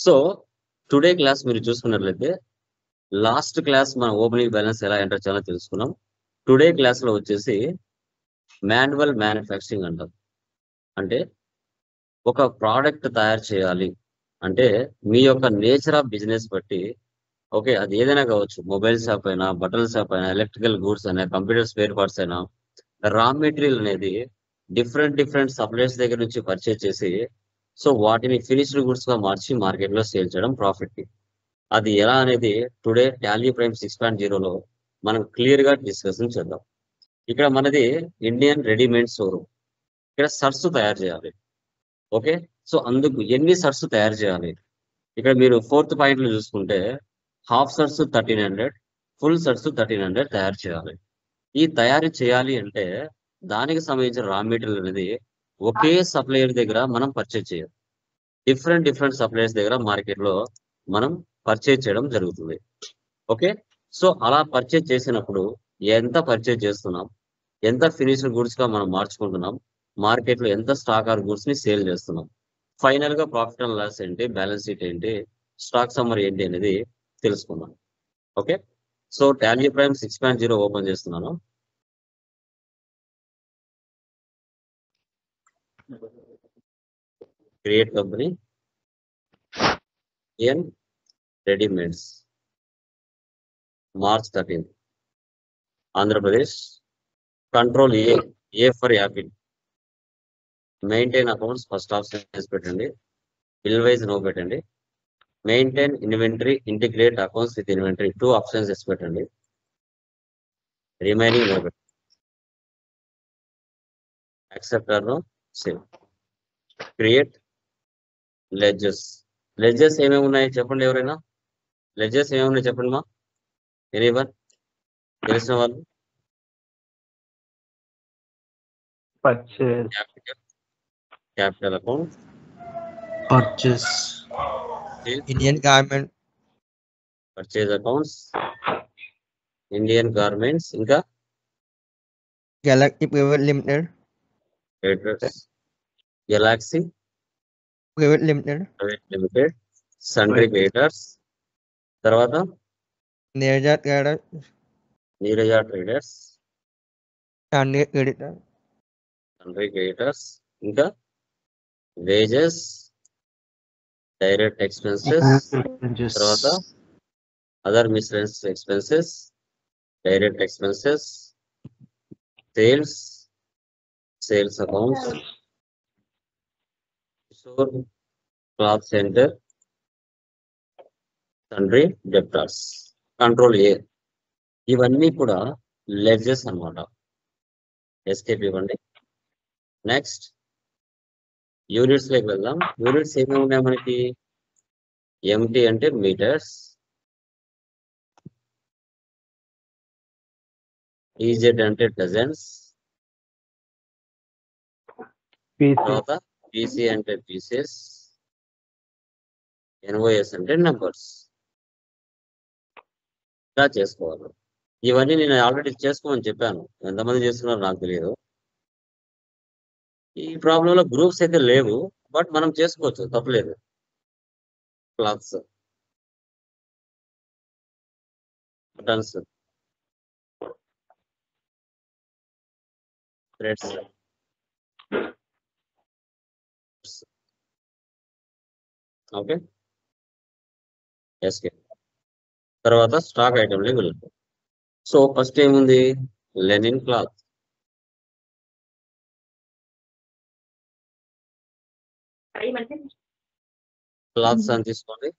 So today class మీరు చూసుకున్నట్లయితే last class మన ఓపెనింగ్ బ్యాలెన్స్ ఎలా ఎంటర్ చేయాలో తెలుసుకున్నాం. టుడే క్లాస్ లో వచ్చేసి మాన్యువల్ మ్యానుఫ్యాక్చరింగ్ అంటాం. అంటే ఒక ప్రోడక్ట్ తయారు చేయాలి అంటే మీ యొక్క నేచర్ ఆఫ్ బిజినెస్ బట్టి ఓకే అది ఏదైనా కావచ్చు, మొబైల్ షాప్ అయినా, బట్టల షాప్ అయినా, ఎలక్ట్రికల్ గూడ్స్ అయినా, కంప్యూటర్ స్పేర్ పార్ట్స్ అయినా, రా మెటీరియల్ అనేది డిఫరెంట్ సప్లైర్స్ దగ్గర నుంచి పర్చేజ్ చేసి సో వాటిని ఫినిష్డ్ గుడ్స్ గా మార్చి మార్కెట్ లో సేల్ చేయడం ప్రాఫిట్ కి. అది ఎలా అనేది టుడే టాలీ ప్రైమ్ 6.0లో మనం క్లియర్ గా డిస్కషన్ చేద్దాం. ఇక్కడ మనది ఇండియన్ రెడీమేడ్ షోరూమ్. ఇక్కడ సర్స్ తయారు చేయాలి. ఓకే, సో అందుకు ఎన్ని సర్స్ తయారు చేయాలి? ఇక్కడ మీరు 4th పాయింట్ లో చూసుకుంటే హాఫ్ సర్స్ 1300, ఫుల్ సర్స్ 1300 తయారు చేయాలి. ఈ తయారు చేయాలి అంటే దానికి సంబంధించిన రా మెటీరియల్ అనేది ఒకే సప్లయర్ దగ్గర మనం పర్చేజ్ చేయాలి. డిఫరెంట్ సప్లయర్స్ దగ్గర మార్కెట్ లో మనం పర్చేజ్ చేయడం జరుగుతుంది. ఓకే, సో అలా పర్చేజ్ చేసినప్పుడు ఎంత పర్చేజ్ చేస్తున్నాం, ఎంత ఫినిష్డ్ గుడ్స్ గా మనం మార్చుకుంటున్నాం, మార్కెట్ లో ఎంత స్టాక్ ఆర్ గుడ్స్ ని సేల్ చేస్తున్నాం, ఫైనల్ గా ప్రాఫిట్ అండ్ లాస్ ఏంటి, బ్యాలెన్స్ షీట్ ఏంటి, స్టాక్ సమ్మర్ ఏంటి అనేది తెలుసుకుందాం. Okay, so Tally Prime 6.0 open చేస్తున్నాను. Create company in readymades, March 13th, Andhra Pradesh. Control A for apple. Maintain accounts first option చేసి పెట్టండి. బిల్ వైజ్ నో పెట్టండి. Maintain inventory, integrate accounts with inventory 2 options చేసి పెట్టండి. Remaining no పెట్టండి. Accept or no save. Create ledges. Ledges ఏమేమి ఉన్నాయి చెప్పండి ఎవరైనా. లెడ్జెస్ ఏమేమి ఉన్నాయి చెప్పండి మా ఎనీవన్ తెలిసిన వాళ్ళు. purchase, capital account, purchase, Indian garment, purchase accounts, Indian garments, ఇంకా Galaxy Private Limited, creditors, Galaxy Private Limited, private limited, sundry creditors, తర్వాత Neerja Trader, Neerja traders, Chandra Creditor, sundry creditors, ఇంకా వేజెస్, డైరెక్ట్ ఎక్స్పెన్సెస్, తర్వాత other miscellaneous expenses, direct expenses, sales accounts, Kishore cloth centre, sundry debtors. Control A. ఇవన్నీ కూడా ledges అన్నమాట. Escape ఇవ్వండి. Next units లోకి వెళ్దాం. Units ఏమేమి ఉన్నాయి మనకి. ఎంటీ అంటే మీటర్స్, ఈజెడ్ అంటే డజన్స్, PC, తర్వాత పీసీ అంటే పీసెస్, ఎన్ఓఎస్ అంటే నెంబర్స్. ఇలా చేసుకోవాలి. ఇవన్నీ నేను ఆల్రెడీ చేసుకోమని చెప్పాను, ఎంతమంది చేస్తున్నారో నాకు తెలియదు. ఈ ప్రాబ్లం లో గ్రూప్స్ అయితే లేవు, బట్ మనం చేసుకోవచ్చు, తప్పలేదు. క్లాత్స్, బటన్స్, థ్రెడ్స్, ఓకే ఎస్కే. తర్వాత స్టాక్ ఐటమ్లే వెళ్ళాలి. సో ఫస్ట్ ఏముంది, లెనిన్ క్లాత్. క్లాత్స్ అని తీసుకోండి.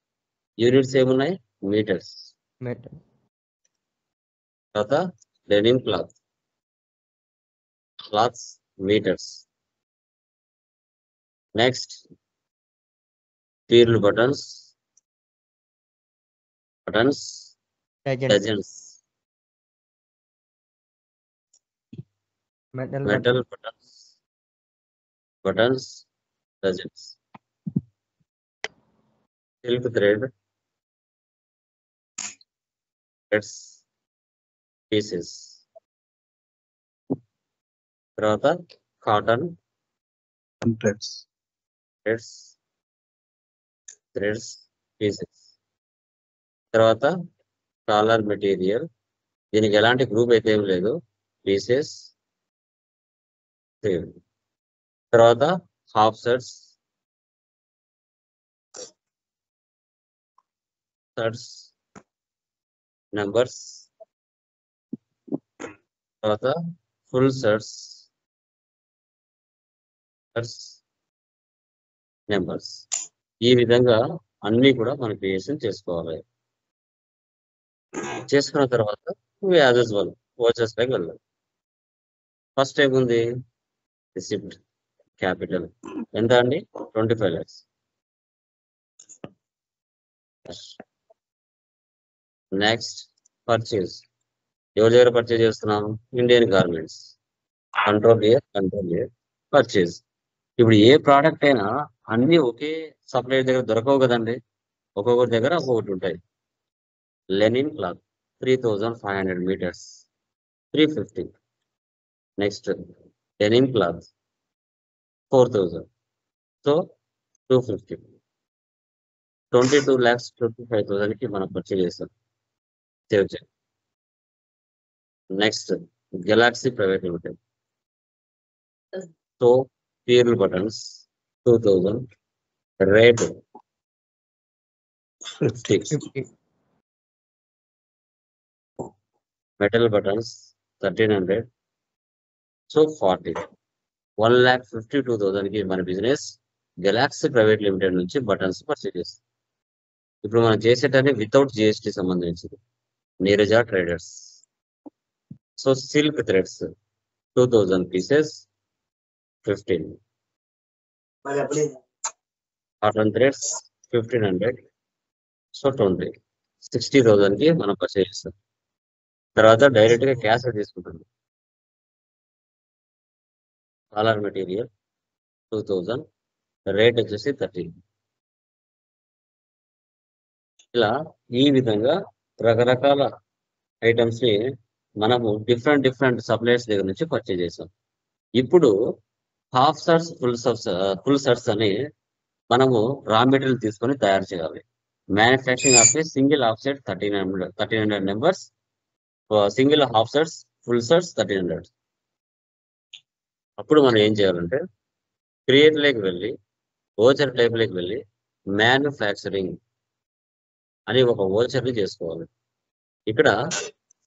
యూనిట్స్ ఏమున్నాయి, మీటర్స్. Metal, తర్వాత linen cloth, cloths metres. Next పీర్లు buttons, Legend, dozens, Metal, metal buttons, dozens. Silk threads, pieces. తర్వాత కాటన్ Threads, థ్రెడ్స్, పీసెస్. తర్వాత కాలర్ మెటీరియల్, దీనికి ఎలాంటి గ్రూప్ అయితే ఏం లేదు, పీసెస్ సేమ్. తర్వాత హాఫ్ సెట్స్, నెంబర్స్. తర్వాత ఫుల్ సెట్స్ నెంబర్స్. ఈ విధంగా అన్ని కూడా మనం క్రియేషన్ చేసుకోవాలి. చేసుకున్న తర్వాత యాజ్ యూజువల్ వోచర్స్ పైకి వెళ్ళాలి. ఫస్ట్ ఏముంది, రిసిప్ట్ క్యాపిటల్ ఎంత అండి, 25 lakhs. నెక్స్ట్ పర్చేజ్, ఎవరి దగ్గర పర్చేజ్ చేస్తున్నాం, Indian garments. Control year purchase. ఇప్పుడు ఏ ప్రోడక్ట్ అయినా అన్ని ఒకే సప్లైయర్ దగ్గర దొరకవు కదండి, ఒక్కొక్కరి దగ్గర ఒక్కొక్కటి ఉంటాయి. Linen cloth 3500 meters 350. Next denim cloth 4000, so 250. 22,55,000కి మనం పర్చేజ్ చేస్తాం. సేవ్ చేయాలి. Next Galaxy private limited, so pearl buttons 2000, rate 50. Metal buttons 1300, so 40. 1,52,000కి మన బిజినెస్ గెలాక్సీ ప్రైవేట్ లిమిటెడ్ నుంచి బటన్స్ పర్చేజ్ చేస్తాం. ఇప్పుడు మనం చేసేటన్ని వితౌట్ జిఎస్టీ సంబంధించింది, Neerja traders. So silk threads 2000 pieces 15. Cotton threads 1500, so 20. 60,000కి మనం పర్చేజ్ చేస్తాం. తర్వాత డైరెక్ట్ గా క్యాష్ తీసుకుంటుంది. కాలర్ మెటీరియల్ 2000, రేట్ వచ్చేసి 13. ఇలా ఈ విధంగా రకరకాల ఐటమ్స్ ని మనము డిఫరెంట్ సప్లైయర్స్ దగ్గర నుంచి పర్చేజ్ చేసాం. ఇప్పుడు హాఫ్ సర్ట్స్ ఫుల్ సర్ట్స్ అని మనము రా మెటీరియల్ తీసుకొని తయారు చేయాలి. Manufacturing of a single half set 1300 numbers, single half sets full sets 1300. అప్పుడు మనం ఏం చేయాలంటే క్రియేట్ లేకి వెళ్ళి ఓచర్ టైప్ లేకి వెళ్ళి మ్యానుఫ్యాక్చరింగ్ అని ఒక ఓచర్ ని చేసుకోవాలి. ఇక్కడ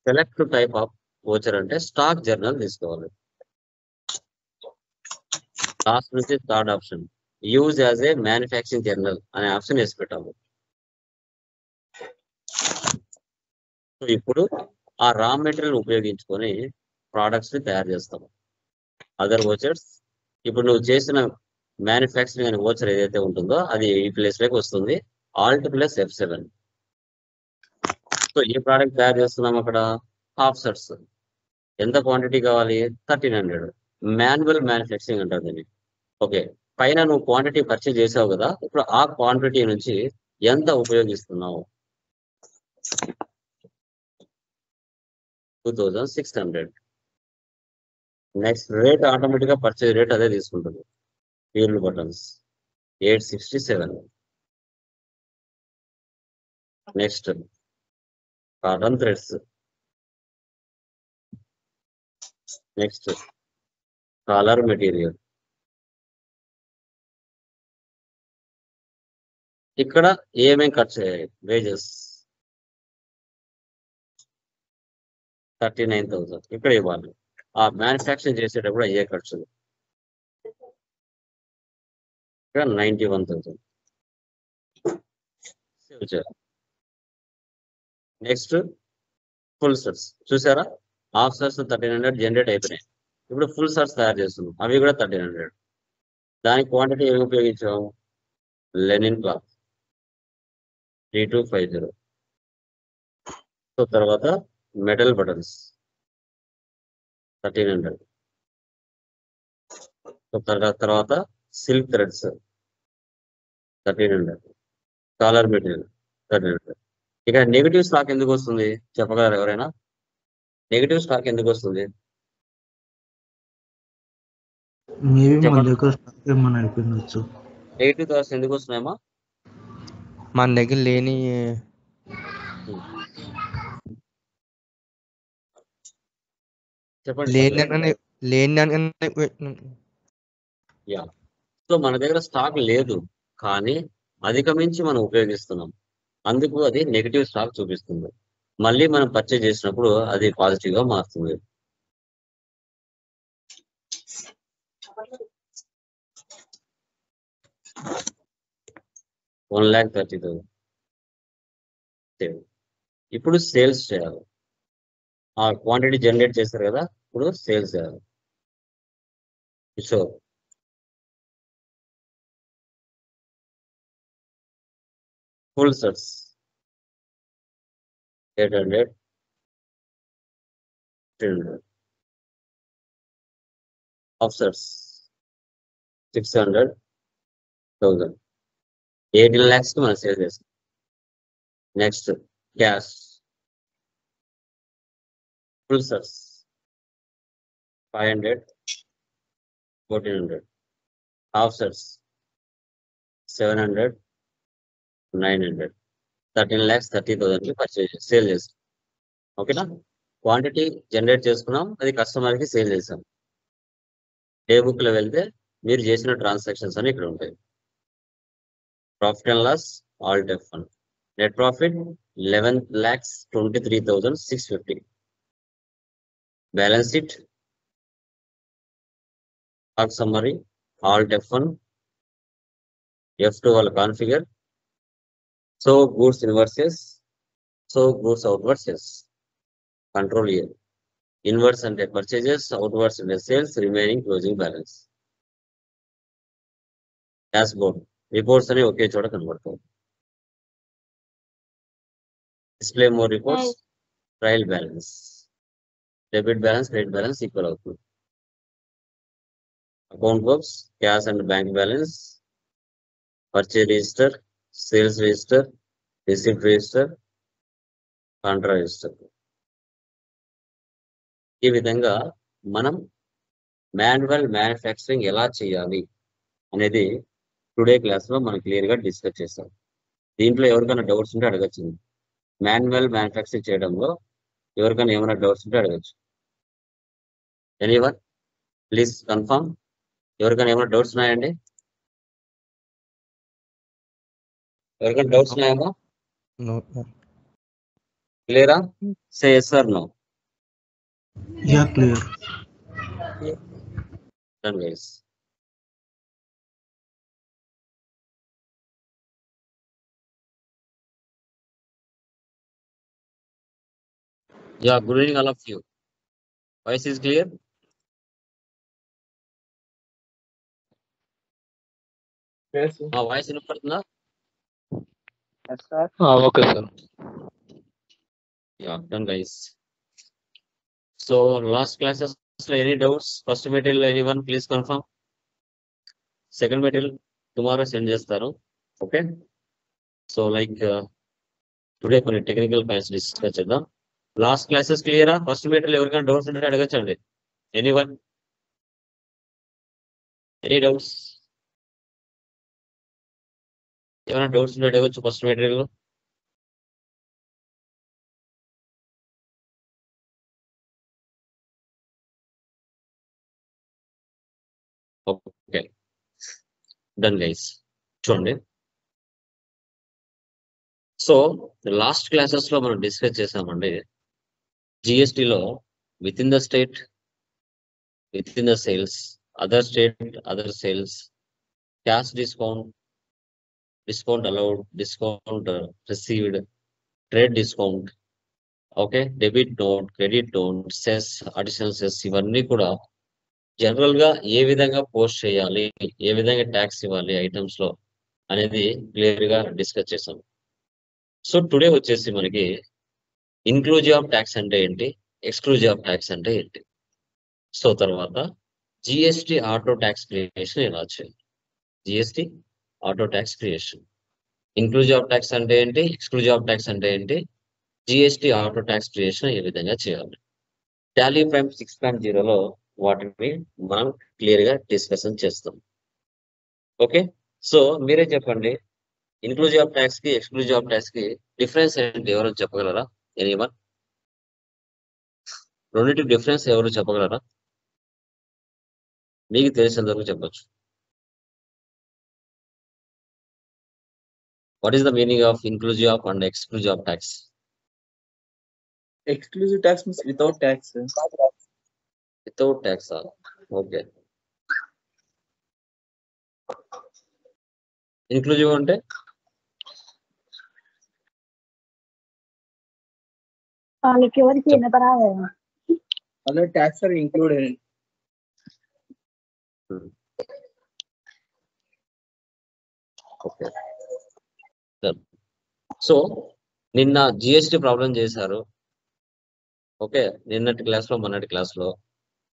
సెలెక్ట్ టైప్ ఆఫ్ ఓచర్ అంటే స్టాక్ జర్నల్ తీసుకోవాలి. లాస్ట్ నుంచి third option use as a manufacturing journal అనే ఆప్షన్ వేసి పెట్టాము. సో ఇప్పుడు ఆ రా మెటీరియల్ ఉపయోగించుకొని ప్రోడక్ట్స్ ని తయారు చేస్తాము. అదర్ ఓచర్స్, ఇప్పుడు నువ్వు చేసిన మ్యానుఫ్యాక్చరింగ్ అనే ఓచర్ ఏదైతే ఉంటుందో అది ఈ ప్లేస్ లోకి వస్తుంది, ఆల్ట్ ప్లస్ F7. సో ఏ ప్రోడక్ట్ తయారు చేస్తున్నాం అక్కడ, హాఫ్ సెట్స్. ఎంత క్వాంటిటీ కావాలి, 1300. మాన్యువల్ మ్యానుఫ్యాక్చరింగ్ అంటారు దీన్ని. ఓకే, పైన నువ్వు క్వాంటిటీ పర్చేజ్ చేసావు కదా, ఇప్పుడు ఆ క్వాంటిటీ నుంచి ఎంత ఉపయోగిస్తున్నావు, 2600. నెక్స్ట్ రేట్ ఆటోమేటిక్ గా పర్చేజ్ రేట్ అదే తీసుకుంటుంది. Pearl buttons 867. Next cotton threads. Next collar material. ఇక్కడ ఏమేం ఖర్చు అయ్యాయి, వేజెస్ 39,000 ఇక్కడ ఇవ్వాలి. ఆ మ్యానుఫ్యాక్చరింగ్ చేసేటప్పుడు అయ్యే ఖర్చులు ఇక్కడ 91,000 సేవ్ చేయాలి. నెక్స్ట్ ఫుల్ సెట్స్ చూసారా, హాఫ్ సెట్స్ 1300 జనరేట్ అయిపోయినాయి. ఇప్పుడు ఫుల్ సెట్స్ తయారు చేస్తున్నాం, అవి కూడా 1300. దాని క్వాంటిటీ ఏమి ఉపయోగించాము, లెనిన్ క్లాత్ 3250. సో తర్వాత మెటల్ బటన్స్ 1300. సో తర్వాత సిల్క్ థ్రెడ్స్ 1300. Collar material 1300. ఇక నెగిటివ్ స్టాక్ ఎందుకు వస్తుంది చెప్పగలరు ఎవరైనా, నెగిటివ్ స్టాక్ ఎందుకు వస్తుంది మేబీ మన దగ్గర స్టాక్ ఏమన్నా అయిపోయిండొచ్చు. నెగిటివ్ థాట్స్ ఎందుకు వస్తున్నాయమ్మా, మన దగ్గర లేని చెప్పండి లేని పర్లేదు. దానికన్నా లేని దానికన్నా ఎక్కువ ఇస్తున్నాం. యా. సో మన దగ్గర స్టాక్ లేదు, కానీ అధిగమించి మనం ఉపయోగిస్తున్నాం. అందుకు అది నెగిటివ్ స్టాక్ చూపిస్తుంది. మళ్ళీ మనం పర్చేజ్ చేసినప్పుడు అది పాజిటివ్ గా మారుతుంది. $1,30,000. ఇప్పుడు సేల్స్ చేయాలి. ఆ క్వాంటిటీ జనరేట్ చేశారు కదా, ఇప్పుడు సేల్స్ చేయాలి. So full sets 800, 300. Half sets 600, 1000. 18 lakhs కి మనం సేల్ చేస్తాం. Next cash full sets 500, 1400. Half sets 700, 900. 13,30,000 కి పర్చేజ్ సేల్ చేస్తాం. ఓకేనా? క్వాంటిటీ జనరేట్ చేసుకున్నాం, అది కస్టమర్ కి సేల్ చేసాం. డే బుక్ లో వెళ్తే మీరు చేసిన ట్రాన్సాక్షన్స్ అని ఇక్కడ ఉంటాయి. Profit and loss all F1. Net profit 11,23,650. Balance sheet stock summary all F1. F2 వాళ్ళ configure. So goods inwards, so goods outwards. Control year. Inward అంటే పర్చేజెస్, అవుట్వర్స్ అంటే sales, remaining closing balance. Dashboard reports అని ఒకే చోట కనబడతాయి. Display more reports, trial balance, debit balance, credit balance equal అవుతుంది. Account books, cash and bank balance, purchase register, sales register, receipt register, contra register. ఈ విధంగా మనం manual manufacturing ఎలా చేయాలి అనేది టుడే క్లాస్ లో మనం క్లియర్ గా డిస్కస్ చేస్తాం. దీంట్లో ఎవరికైనా డౌట్స్ ఉంటే అడగచ్చు. మాన్యువల్ మ్యానుఫ్యాక్చరింగ్ చేయడంలో ఎవరికైనా ఏమైనా డౌట్స్ ఉంటే అడగచ్చు. Anyone please confirm. ఎవరికైనా ఏమైనా డౌట్స్ ఉన్నాయండి? ఎవరికైనా డౌట్స్ ఉన్నాయమ్మా? No. క్లియరా? Say yes or no. Yeah, clear. Done guys. Yeah, good evening all of you. Voice is clear? Yes. మా వాయిస్ వినపడుతుందా? Yes, sir. Okay, sir. Yeah, done guys. So last classes any doubts? First material anyone please confirm. Second material tomorrow send చేస్తారు. Okay. So like today కొన్ని technical points discuss చేద్దాం. Last classes క్లియరా? First material ఎవరికైనా doubts ఉంటే అడగచ్చండి. Anyone? Any doubts? ఏమైనా doubts ఉంటే అడగచ్చు first material. Okay done guys. చూడండి, సో లాస్ట్ క్లాసెస్ లో మనం డిస్కస్ చేసామండి జిఎస్టిలో with in the state, with in the sales, other state, other sales, cash discount, discount allowed, discount received, trade discount, okay, debit note, credit note, cess, additional cess, ఇవన్నీ కూడా general గా ఏ విధంగా post చేయాలి, ఏ విధంగా tax ఇవ్వాలి items లో అనేది clear గా డిస్కస్ చేసాం. సో టుడే వచ్చేసి మనకి ఇన్క్లూజివ్ ఆఫ్ ట్యాక్స్ అంటే ఏంటి, ఎక్స్క్లూజివ్ ఆఫ్ ట్యాక్స్ అంటే ఏంటి, సో తర్వాత జిఎస్టి ఆటో ట్యాక్స్ క్రియేషన్ ఎలా చేయాలి, GST auto tax creation, inclusive of tax అంటే ఏంటి, ఎక్స్క్లూజివ్ ఆఫ్ ట్యాక్స్ అంటే ఏంటి, జిఎస్టి ఆటో ట్యాక్స్ క్రియేషన్ ఏ విధంగా చేయాలి. టాలీ ప్రైమ్ 6.0లో వాటిని మనం క్లియర్ గా డిస్కషన్ చేస్తాం. ఓకే, సో మీరే చెప్పండి, ఇన్క్లూజివ్ ఆఫ్ ట్యాక్స్ కి ఎక్స్క్లూజివ్ ఆఫ్ ట్యాక్స్ కి డిఫరెన్స్ ఏంటి ఎవరు చెప్పగలరా? ఎనీవన్? రెండింటి డిఫరెన్స్ ఎవరు చెప్పగలరా? మీకు తెలిసినంత వరకు చెప్పొచ్చు. What is the meaning of inclusive of and exclusive of tax? Exclusive tax means without tax. Without tax. Okay. Inclusive అంటే వాళ్ళకి ఎవరికి వినపరాదు. Other tax are included. Okay. So నిన్న జిఎస్టి ప్రాబ్లం చేశారు. ఓకే, నిన్నటి క్లాస్లో మొన్నటి క్లాస్లో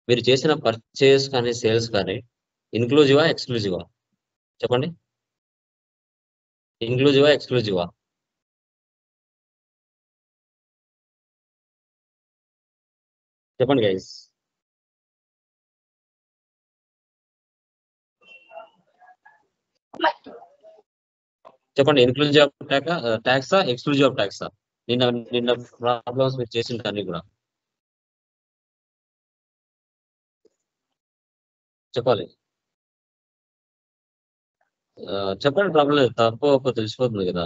మీరు చేసిన పర్చేస్ కానీ సేల్స్ కానీ ఇన్క్లూజివా ఎక్స్క్లూజివా? చెప్పండి. ఇన్క్లూజివా ఎక్స్క్లూజివా? చెప్పండి గైస్. చెప్పండి. ఇన్క్లూజివ్ ఆఫ్ ట్యాక్సా ఎక్స్క్లూజివ్ ఆఫ్ ట్యాక్సా? నిన్న ప్రాబ్లమ్స్ మీరు చేసిన అన్ని కూడా చెప్పాలి. చెప్పండి. ప్రాబ్లం లేదు, తప్పు ఒప్పు తెలిసిపోతుంది కదా,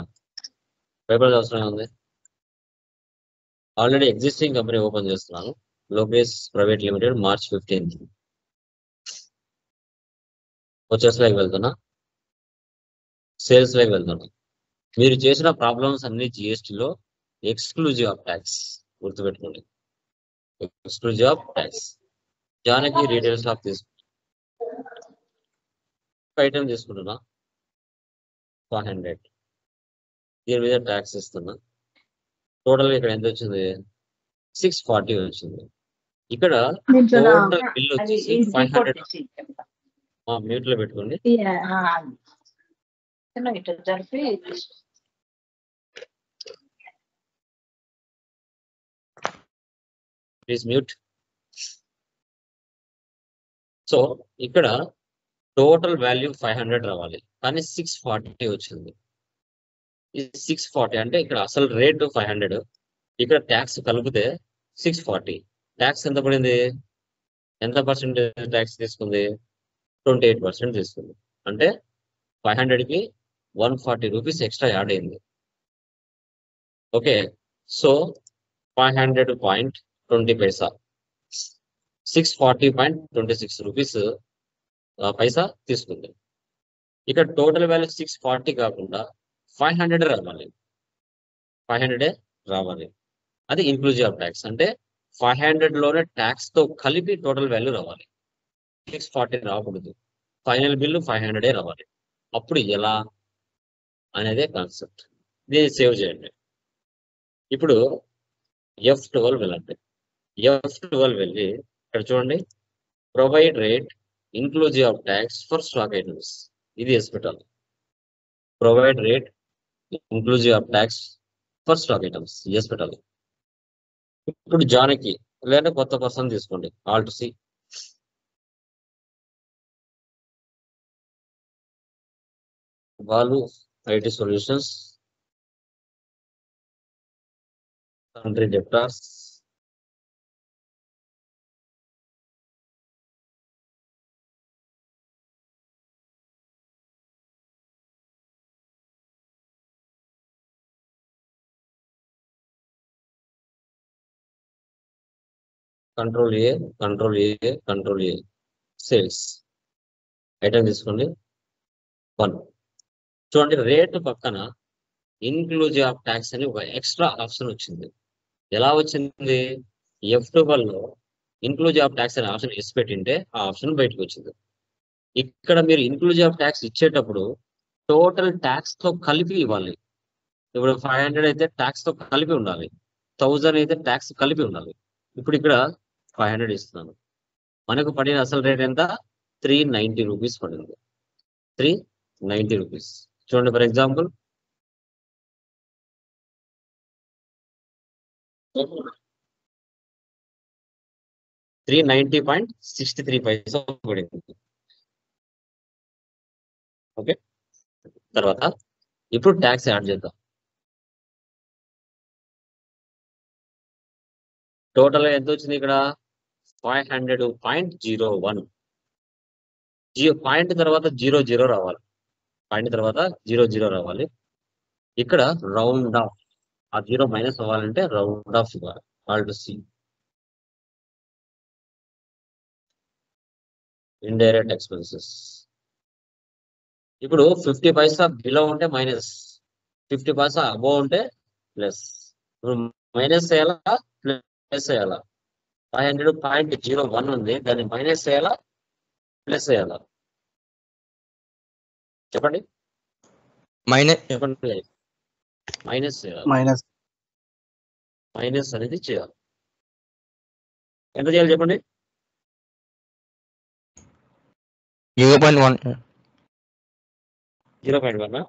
పేపర్ అవసరం ఉంది. ఆల్రెడీ ఎగ్జిస్టింగ్ కంపెనీ ఓపెన్ చేస్తున్నాను. Lokesh private limited, March 15th. వచ్చేస్ లైక్ వెళ్తున్నా, సేల్స్ లైక్ వెళ్తున్నా. మీరు చేసిన ప్రాబ్లమ్స్ అన్ని జిఎస్టీలో ఎక్స్క్లూజివ్ ఆఫ్ ట్యాక్స్ గుర్తుపెట్టుకోండి. Exclusive of tax. Janaki retail shop item తీసుకుంటున్నా 500. దీని మీద ట్యాక్స్ ఇస్తున్నా. టోటల్ ఇక్కడ ఎంత వచ్చింది? 640 వచ్చింది. ఇక్కడ టోటల్ బిల్ వచ్చేసి 500. మ్యూట్ లో పెట్టుకోండి. Please mute. సో ఇక్కడ టోటల్ వాల్యూ 500 రావాలి, కానీ 640 వచ్చింది. ఈ 640 అంటే ఇక్కడ అసలు రేటు 500, ఇక్కడ ట్యాక్స్ కలిపితే 640. ట్యాక్స్ ఎంత పడింది? ఎంత పర్సెంటేజ్ ట్యాక్స్ తీసుకుంది? 28% తీసుకుంది. అంటే 500కి 140 రూపీస్ ఎక్స్ట్రా యాడ్ అయింది. ఓకే, సో 500.20 పైసా, 640.26 రూపీస్ పైసా తీసుకుంది. ఇక్కడ టోటల్ వాల్యూ 640 కాకుండా 500 రావాలి, 500 రావాలి. అది ఇన్క్లూజివ్ ఆఫ్ ట్యాక్స్. అంటే 500లోనే ట్యాక్స్ తో కలిపి టోటల్ వాల్యూ రావాలి, 640 రాకూడదు. ఫైనల్ బిల్లు 500 రావాలి. అప్పుడు ఎలా అనేదే కాన్సెప్ట్. దీన్ని సేవ్ చేయండి. ఇప్పుడు F12 వెళ్ళండి. F12 వెళ్ళి ఇక్కడ చూడండి, provide rate inclusive of tax for stock items. ఇది ఎస్ పెట్టాలి. Provide rate inclusive of tax for stock items yes పెట్టాలి. ఇప్పుడు జానకి లేదా కొత్త పర్సన్ తీసుకోండి, ఆల్ట్ సి. వాళ్ళు IT solutions, sundry debtors, control a, control a, control a, sales item తీసుకోండి 1. చూడండి, రేటు పక్కన ఇన్క్లూజివ్ ఆఫ్ ట్యాక్స్ అని ఒక ఎక్స్ట్రా ఆప్షన్ వచ్చింది. ఎలా వచ్చింది? F12 లో ఇన్క్లూజివ్ ఆఫ్ ట్యాక్స్ అనే ఆప్షన్ ఇచ్చి పెట్టింటే ఆ ఆప్షన్ బయటకు వచ్చింది. ఇక్కడ మీరు ఇన్క్లూజివ్ ఆఫ్ ట్యాక్స్ ఇచ్చేటప్పుడు టోటల్ ట్యాక్స్ తో కలిపి ఇవ్వాలి. ఇప్పుడు 500 అయితే ట్యాక్స్ తో కలిపి ఉండాలి, 1000 అయితే ట్యాక్స్ కలిపి ఉండాలి. ఇప్పుడు ఇక్కడ 500 ఇస్తున్నాను. మనకు పడిన అసలు రేట్ ఎంత? 390 రూపీస్ పడింది. 390 రూపీస్. చూడండి, ఫర్ ఎగ్జాంపుల్ 390.63 పైసా పడింది. ఓకే, తర్వాత ఇప్పుడు ట్యాక్స్ యాడ్ చేద్దాం. టోటల్ ఎంత వచ్చింది ఇక్కడ 500.01. పాయింట్ తర్వాత 00 రావాలి. పాయింట్ తర్వాత 00 రావాలి. ఇక్కడ రౌండ్ ఆఫ్ ఆ 0 మైనస్ అవ్వాలంటే రౌండ్ ఆఫ్ ఇవ్వాలి. Alt c indirect expenses. ఇప్పుడు 50 పైసా బిలో ఉంటే మైనస్, 50 పైసా అబోవ్ ఉంటే ప్లస్. ఇప్పుడు మైనస్ చేయాలా ప్లస్ చేయాలా? 500.01 ఉంది, దాన్ని మైనస్ చేయాలా ప్లస్ చేయాలా? చెప్పండి మైనస్ చెప్పండి. మైనస్ చేయాలి. మైనస్ అనేది చేయాలి. ఎంత చేయాలి చెప్పండి? 0.1. 0.1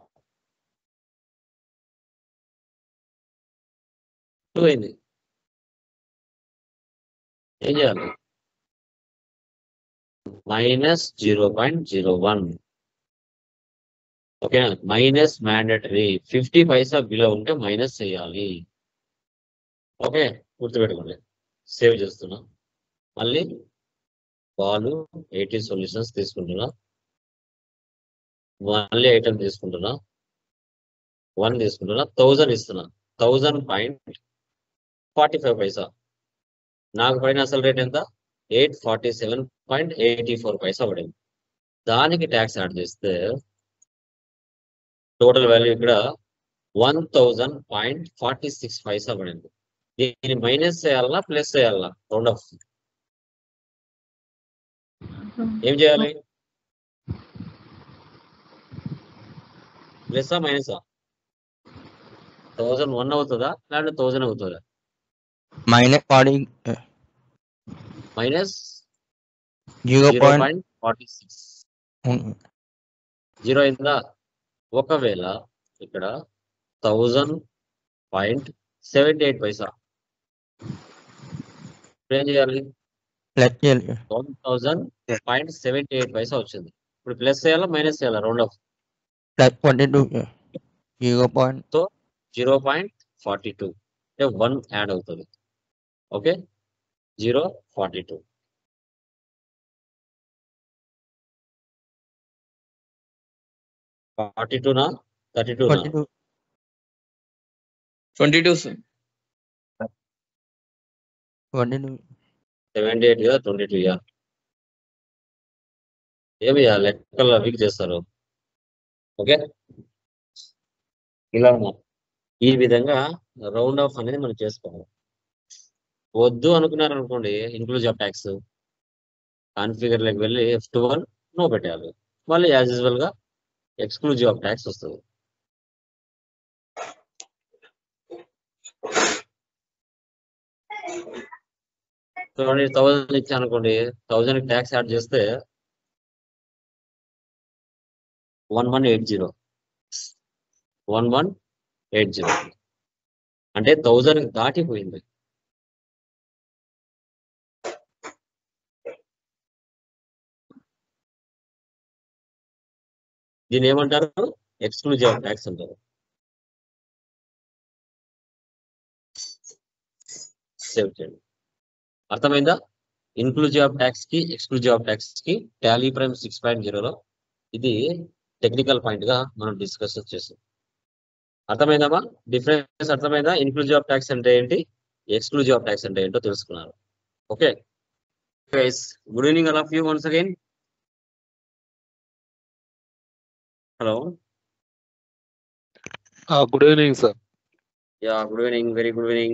2 అయింది. ఏం చేయాలి? మైనస్ 0.01. ఓకేనా? Minus mandatory. 50 పైసా బిలో ఉంటే మైనస్ చేయాలి. ఓకే, గుర్తుపెట్టుకోండి. సేవ్ చేస్తున్నా. మళ్ళీ బాలు 80 సొల్యూషన్స్ తీసుకుంటున్నా. మళ్ళీ ఐటమ్ తీసుకుంటున్నా. 1 తీసుకుంటున్నా. 1000 ఇస్తున్నా. 1000.45 పైసా. నాకు పడిన అసలు రేట్ ఎంత? 847.84 పైసా పడింది. దానికి ట్యాక్స్ యాడ్ చేస్తే టోటల్ వాల్యూ ఇక్కడ 1000.46 పైసా పడింది. దీన్ని మైనస్ చేయాలన్నా ప్లస్ చేయాలన్నా? Round of. ఏం చేయాలి? ప్లస్ మైనసా? 1001 అవుతుందా లేదంటే 1000 అవుతుందా? Minus minus 0.46. 0 అయిందా? ఒకవేళ ఇక్కడ 1000.78 పైసా ఏం చేయాలి? ప్లస్ చేయాలి. 1000.78 పైసా వచ్చింది. ఇప్పుడు ప్లస్ చేయాలా మైనస్ చేయాలా? Round of. ప్లస్ 42. 0. సో 0.42 అంటే 1 యాడ్ అవుతుంది. ఓకే, 0.42. నా 32నా? 22. 22, sir. 22. 78 కదా, 22 యా? ఏమయ్యా లెక్కల్లో వీక్ చేస్తారు. ఓకే, ఇలా ఈ విధంగా రౌండ్ ఆఫ్ అనేది మనం చేసుకోవాలి. వద్దు అనుకున్నారు అనుకోండి, ఇన్క్లూజివ్ ఆఫ్ ట్యాక్స్ కాన్ఫిగర్ లోకి వెళ్ళి F12 నో పెట్టాలి. మళ్ళీ యాజ్ యూజువల్ గా ఎక్స్క్లూజివ్ ఆఫ్ ట్యాక్స్ వస్తుంది. చూడండి, 1000 ఇచ్చా అనుకోండి, 1000 ట్యాక్స్ యాడ్ చేస్తే 1180 అంటే 1000 దాటిపోయింది. దీని ఏమంటారు? ఎక్స్క్లూజివ్ ఆఫ్ ట్యాక్స్ అంటారు. సేవ్ చేయండి. అర్థమైందా? ఇన్క్లూజివ్ ఆఫ్ ట్యాక్స్ కి ఎక్స్క్లూజివ్ ఆఫ్ ట్యాక్స్ కి టాలీ ప్రైమ్ 6.0లో ఇది టెక్నికల్ పాయింట్ గా మనం డిస్కస్ చేసాం. అర్థమైందమ్మా? డిఫరెన్స్ అర్థమైందా? ఇన్క్లూజివ్ ఆఫ్ ట్యాక్స్ అంటే ఏంటి, ఎక్స్క్లూజివ్ ఆఫ్ ట్యాక్స్ అంటే ఏంటో తెలుసుకున్నారు. Okay guys, good evening all of you once again. Hello. Good evening, sir. Yeah, good evening, very good evening.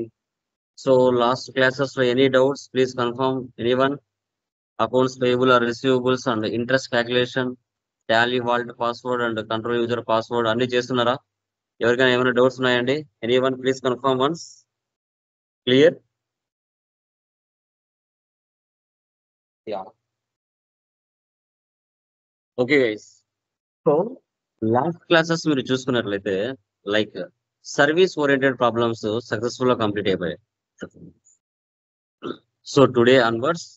So last classes for any doubts, please confirm. Anyone? Accounts payable or receivables and interest calculation, tally vault password and control user password అన్ని చేస్తున్నారా? ఎవరికైనా ఏమైనా doubts ఉన్నాయండి? Anyone please confirm once. Clear? Yeah. Okay guys, so last classes మీరు చూసుకున్నట్లయితే like service oriented problems successful గా complete అయిపోయాయి. So today onwards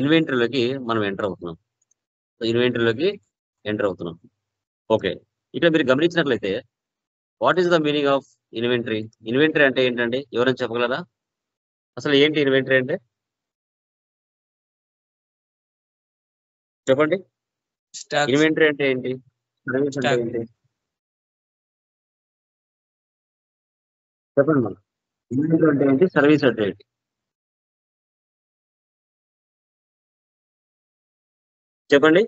ఇన్వెంటరీలోకి మనం ఎంటర్ అవుతున్నాం. ఓకే, ఇక్కడ మీరు గమనించినట్లయితే what is the meaning of inventory? Inventory అంటే ఏంటండి? ఎవరైనా చెప్పగలరా? అసలు ఏంటి ఇన్వెంటరీ అంటే? చెప్పండి. Stacks. ఇన్వెంటరీ అంటే ఏంటి? సర్వీస్ అంటే Stack. ఏంటి? చెప్పండి మనం. ఇన్వెంటరీ అంటే ఏంటి? సర్వీస్ అంటే ఏంటి? చెప్పండి.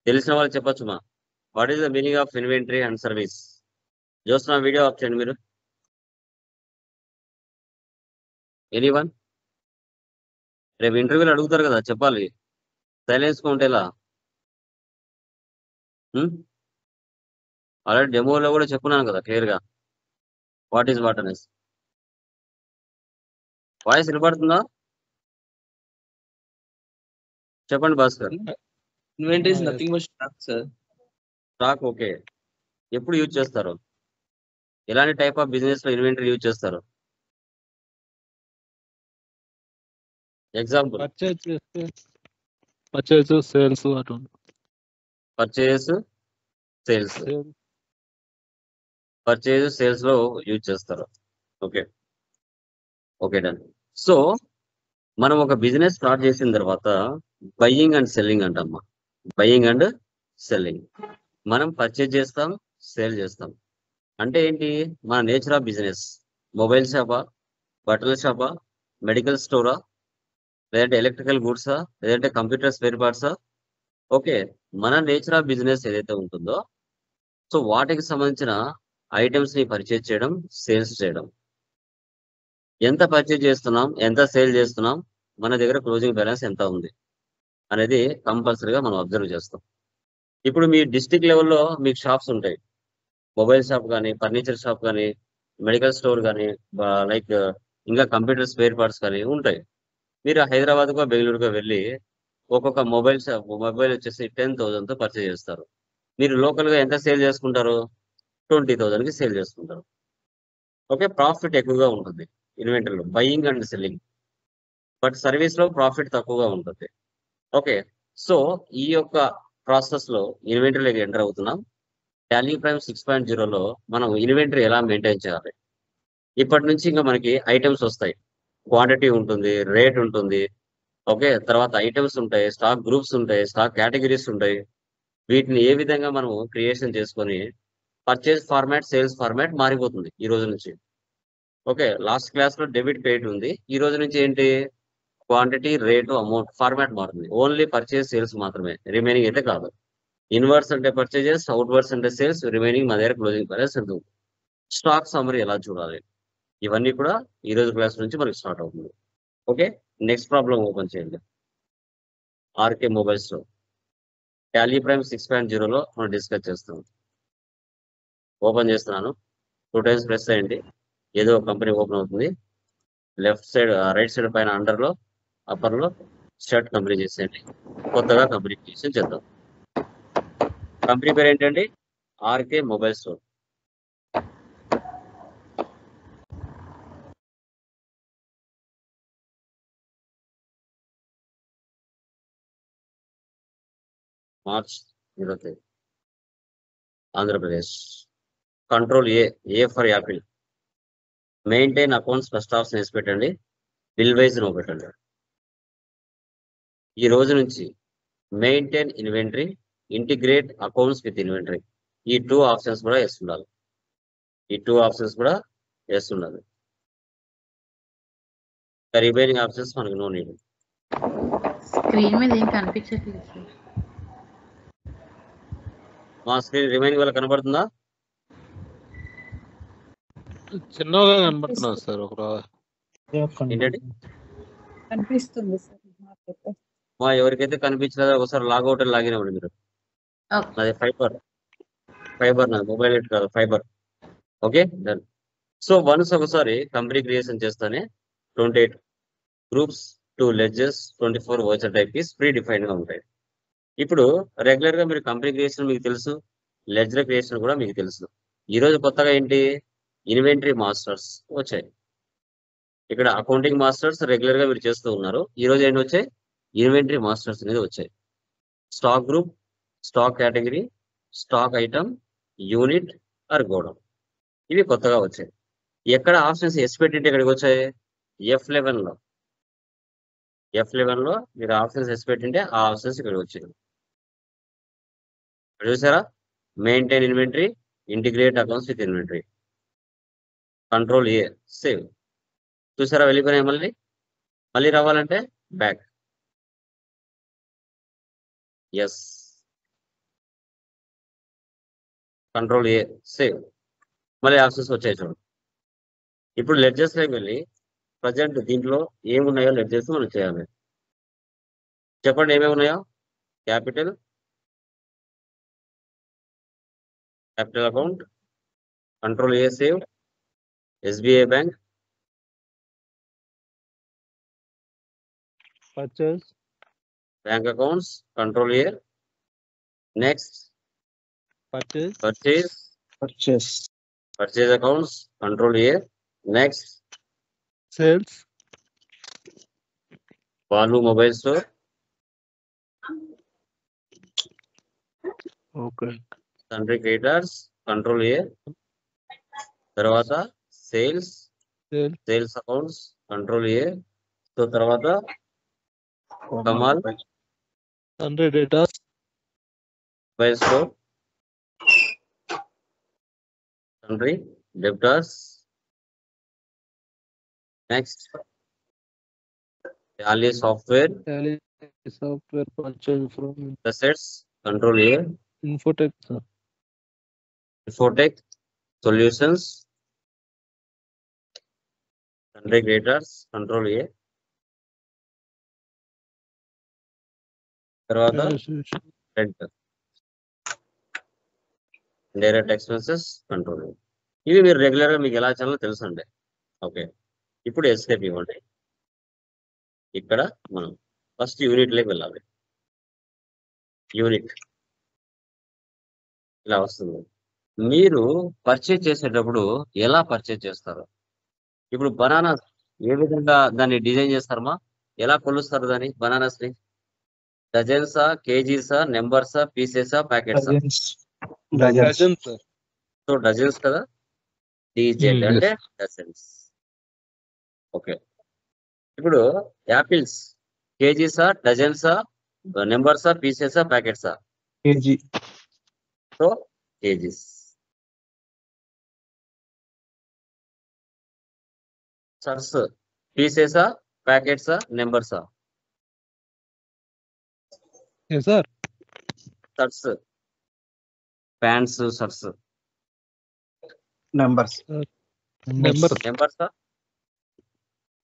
తెలిసిన వాళ్ళు చెప్పొచ్చు మా. What is the meaning of inventory and service? చూస్తున్న వీడియో ఆఫ్ చేయండి మీరు. ఎనీవన్? రేపు ఇంటర్వ్యూలు అడుగుతారు కదా, చెప్పాలి. సైలెన్స్ ఉంటే ఎలా? ఆల్రెడీ డెమోలో కూడా చెప్పున్నాను కదా క్లియర్ గా. వాట్ ఈస్ వాట్ అనేసి. వాయిస్ వినపడుతుందా? చెప్పండి Bhaskar. Inventory is nothing but stock, sir. Stock okay. ఎప్పుడు యూజ్ చేస్తారు? ఎలాంటి టైప్ ఆఫ్ బిజినెస్ లో ఇన్వెంటరీ యూజ్ చేస్తారు? ఎగ్జాంపుల్. పర్చేజ్ సేల్స్ అటువంటి పర్చేస్ సేల్స్. పర్చేజ్ సేల్స్ లో యూజ్ చేస్తారు. Okay okay done. సో మనం ఒక బిజినెస్ స్టార్ట్ చేసిన తర్వాత బయ్యింగ్ అండ్ సెల్లింగ్ అంటమ్మా. Buying and selling. మనం పర్చేజ్ చేస్తాం, సేల్ చేస్తాం. అంటే ఏంటి? మన నేచర్ ఆఫ్ బిజినెస్. మొబైల్ షాపా, బట్టల షాపా, మెడికల్ స్టోరా, లేదంటే ఎలక్ట్రికల్ గూడ్సా, లేదంటే కంప్యూటర్ స్పేర్ పార్ట్సా? ఓకే. మన నేచర్ ఆఫ్ బిజినెస్ ఏదైతే ఉంటుందో, సో వాటికి సంబంధించిన ఐటమ్స్ ని పర్చేజ్ చేయడం, సేల్స్ చేయడం. ఎంత పర్చేజ్ చేస్తున్నాం, ఎంత సేల్ చేస్తున్నాం, మన దగ్గర క్లోజింగ్ బ్యాలెన్స్ ఎంత ఉంది అనేది కంపల్సరీగా మనం అబ్జర్వ్ చేస్తాం. ఇప్పుడు మీ డిస్ట్రిక్ట్ లెవెల్లో మీకు షాప్స్ ఉంటాయి. మొబైల్ షాప్ కానీ, ఫర్నిచర్ షాప్ కానీ, మెడికల్ స్టోర్ కానీ, లైక్ ఇంకా కంప్యూటర్ స్పేర్ పార్ట్స్ కానీ ఉంటాయి. మీరు హైదరాబాద్కో బెంగళూరుకో వెళ్ళి ఒక్కొక్క మొబైల్ వచ్చేసి 10,000తో పర్చేజ్ చేస్తారు. మీరు లోకల్గా ఎంత సేల్ చేసుకుంటారు? 20,000కి సేల్ చేసుకుంటారు. ఓకే. ప్రాఫిట్ ఎక్కువగా ఉంటుంది ఇన్వెంటరీలో, buying and selling. But service లో ప్రాఫిట్ తక్కువగా ఉంటుంది. ఓకే. సో ఈ యొక్క ప్రాసెస్ లో ఇన్వెంటరీలోకి ఎంటర్ అవుతున్నాం. టాలీ ప్రైమ్ 6.0లో మనం ఇన్వెంటరీ ఎలా మెయింటైన్ చేయాలి? ఇప్పటి నుంచి ఇంకా మనకి ఐటమ్స్ వస్తాయి. క్వాంటిటీ ఉంటుంది, రేట్ ఉంటుంది. ఓకే. తర్వాత ఐటమ్స్ ఉంటాయి, స్టాక్ గ్రూప్స్ ఉంటాయి, స్టాక్ కేటగిరీస్ ఉంటాయి. వీటిని ఏ విధంగా మనం క్రియేషన్ చేసుకొని పర్చేజ్ ఫార్మాట్, సేల్స్ ఫార్మాట్ మారిపోతుంది ఈ రోజు నుంచి. ఓకే. లాస్ట్ క్లాస్ లో డెబిట్ క్రెడిట్ ఉంది. ఈ రోజు నుంచి ఏంటి? క్వాంటిటీ, రేటు, అమౌంట్ ఫార్మాట్ మారుతుంది. ఓన్లీ పర్చేజ్, సేల్స్ మాత్రమే, రిమైనింగ్ అయితే కాదు. ఇన్వర్స్ అంటే పర్చేజెస్, అవుట్వర్స్ అంటే సేల్స్, రిమైనింగ్ మా దగ్గర క్లోజింగ్ బ్యాలెన్స్ ఎంత ఉంది. స్టాక్ సమ్మరీ ఎలా చూడాలి? ఇవన్నీ కూడా ఈ రోజు క్లాస్ నుంచి మనకి స్టార్ట్ అవుతుంది. ఓకే. నెక్స్ట్ ప్రాబ్లం ఓపెన్ చేయండి. ఆర్కే మొబైల్స్ లో టాలీ ప్రైమ్ 6.0లో మనం డిస్కస్ చేస్తాం. ఓపెన్ చేస్తున్నాను. 2 టైమ్స్ ప్రెస్ చేయండి. ఏదో ఒక కంపెనీ ఓపెన్ అవుతుంది. లెఫ్ట్ సైడ్, రైట్ సైడ్ పైన అండర్ లో, అప్పర్ లో షర్ట్ కంపెనీ చేసేయండి. కొత్తగా కంపెనీ క్రియేషన్ చేద్దాం. కంపెనీ పేరు ఏంటండి? RK mobile store. March 20, Andhra Pradesh. Control A for apple. Maintain accounts first option వేసి పెట్టండి. బిల్ వైజ్ నో పెట్టండి. ఈ రోజు నుంచి maintain inventory, integrate accounts with inventory, ఈ 2 ఆప్షన్స్ కూడా వేస్తుండాలి. రిమైనింగ్ ఆప్షన్స్ మనకు నో నీడ్. స్క్రీన్ మీద ఏం కనిపించట్లేదు సార్. మా స్క్రీన్ రిమైనింగ్ వల్ల కనబడుతుందా? చిన్నగా కనబడుతున్నారు సార్. ఏంటండి? కనిపిస్తుంది సార్ నాకైతే. మా ఎవరికైతే కనిపించలేదో ఒకసారి లాగౌట్ లాగిన్ అవ్వండి మీరు. ఓకే. నాది ఫైబర్ నాది మొబైల్ నెట్ కాదు, fibre. Okay done. So once ఒకసారి కంపెనీ క్రియేషన్ చేస్తానే 28 groups, 2 ledges, 24 voucher type keys pre defined గా ఉంటాయి. ఇప్పుడు రెగ్యులర్ గా మీరు కంపెనీ క్రియేషన్ మీకు తెలుసు, లెడ్జర్ క్రియేషన్ కూడా మీకు తెలుసు. ఈ రోజు కొత్తగా ఏంటి? ఇన్వెంటరీ మాస్టర్స్ వచ్చాయి. ఇక్కడ అకౌంటింగ్ మాస్టర్స్ రెగ్యులర్ గా మీరు చేస్తూ ఉన్నారు. ఈ రోజు ఏంటి వచ్చాయి? ఇన్వెంటరీ మాస్టర్స్ అనేది వచ్చాయి. Stock group, stock category, stock item, unit or godown. ఇవి కొత్తగా వచ్చాయి. ఎక్కడ ఆప్షన్స్ ఎస్ పెట్టింటే ఇక్కడికి వచ్చాయి? F11 లో. F11 లో మీరు ఆప్షన్స్ ఎస్ పెట్టింటే ఆ ఆప్షన్స్ ఇక్కడికి వచ్చాయి. ఇక్కడ చూసారా? Maintain inventory, integrate accounts with inventory, control A, save. చూసారా వెళ్ళిపోయినాయి. మళ్ళీ రావాలంటే బ్యాక్. ఎస్, కంట్రోల్ ఏ, సేవ్. మళ్ళీ ఆప్షన్స్ వచ్చాయి చూడండి. ఇప్పుడు లెడ్జెస్ లోకి వెళ్ళి ప్రజెంట్ దీంట్లో ఏమున్నాయో లెడ్జెస్ మనం చేయాలి. చెప్పండి ఏమేమి ఉన్నాయో. Capital account, control A, save, SBI bank, Purchase. Bank accounts, control A. Next Purchase. Purchase accounts, control A. Next Sales. Balu mobile store, Okay. Sundry creditors, control A. తర్వాత sales accounts, control A. So తర్వాత Kamal Sundry data. Mobile store, sundry debtors. Next Tally software Tally software purchase from assets, control A. Infotech. Sir. Infotech solutions, sundry creditors, control A. తర్వాత rent, direct expenses, control. ఇవి మీరు regular గా మీకు ఎలా చేయాలో తెలుసు అండి. ఓకే, ఇప్పుడు ఎస్కేప్ ఇవ్వండి. ఇక్కడ మనం ఫస్ట్ యూనిట్ లోకి వెళ్ళాలి. యూనిట్ ఇలా వస్తుంది. మీరు పర్చేజ్ చేసేటప్పుడు ఎలా పర్చేజ్ చేస్తారు? ఇప్పుడు బనానాస్ ఏ విధంగా దాన్ని డిజైన్ చేస్తారమ్మా? ఎలా కొలుస్తారు దాన్ని? బనానాస్ ని డజన్సా, కేజీసా, నెంబర్సా, పీసెసా, ప్యాకెట్సా? Dozen, sir. సో డజన్స్ కదా, డీజెడ్ Yes. అంటే డజన్స్. ఓకే, ఇప్పుడు యాపిల్స్ కేజీసా, డజన్సా, నెంబర్సా, పీసెసా, ప్యాకెట్సా? So kgs. సర్స్ పీసెసా, ప్యాకెట్సా, నెంబర్సా? Yes, sir. Shirts, pants, shirts Number. నెంబర్సా?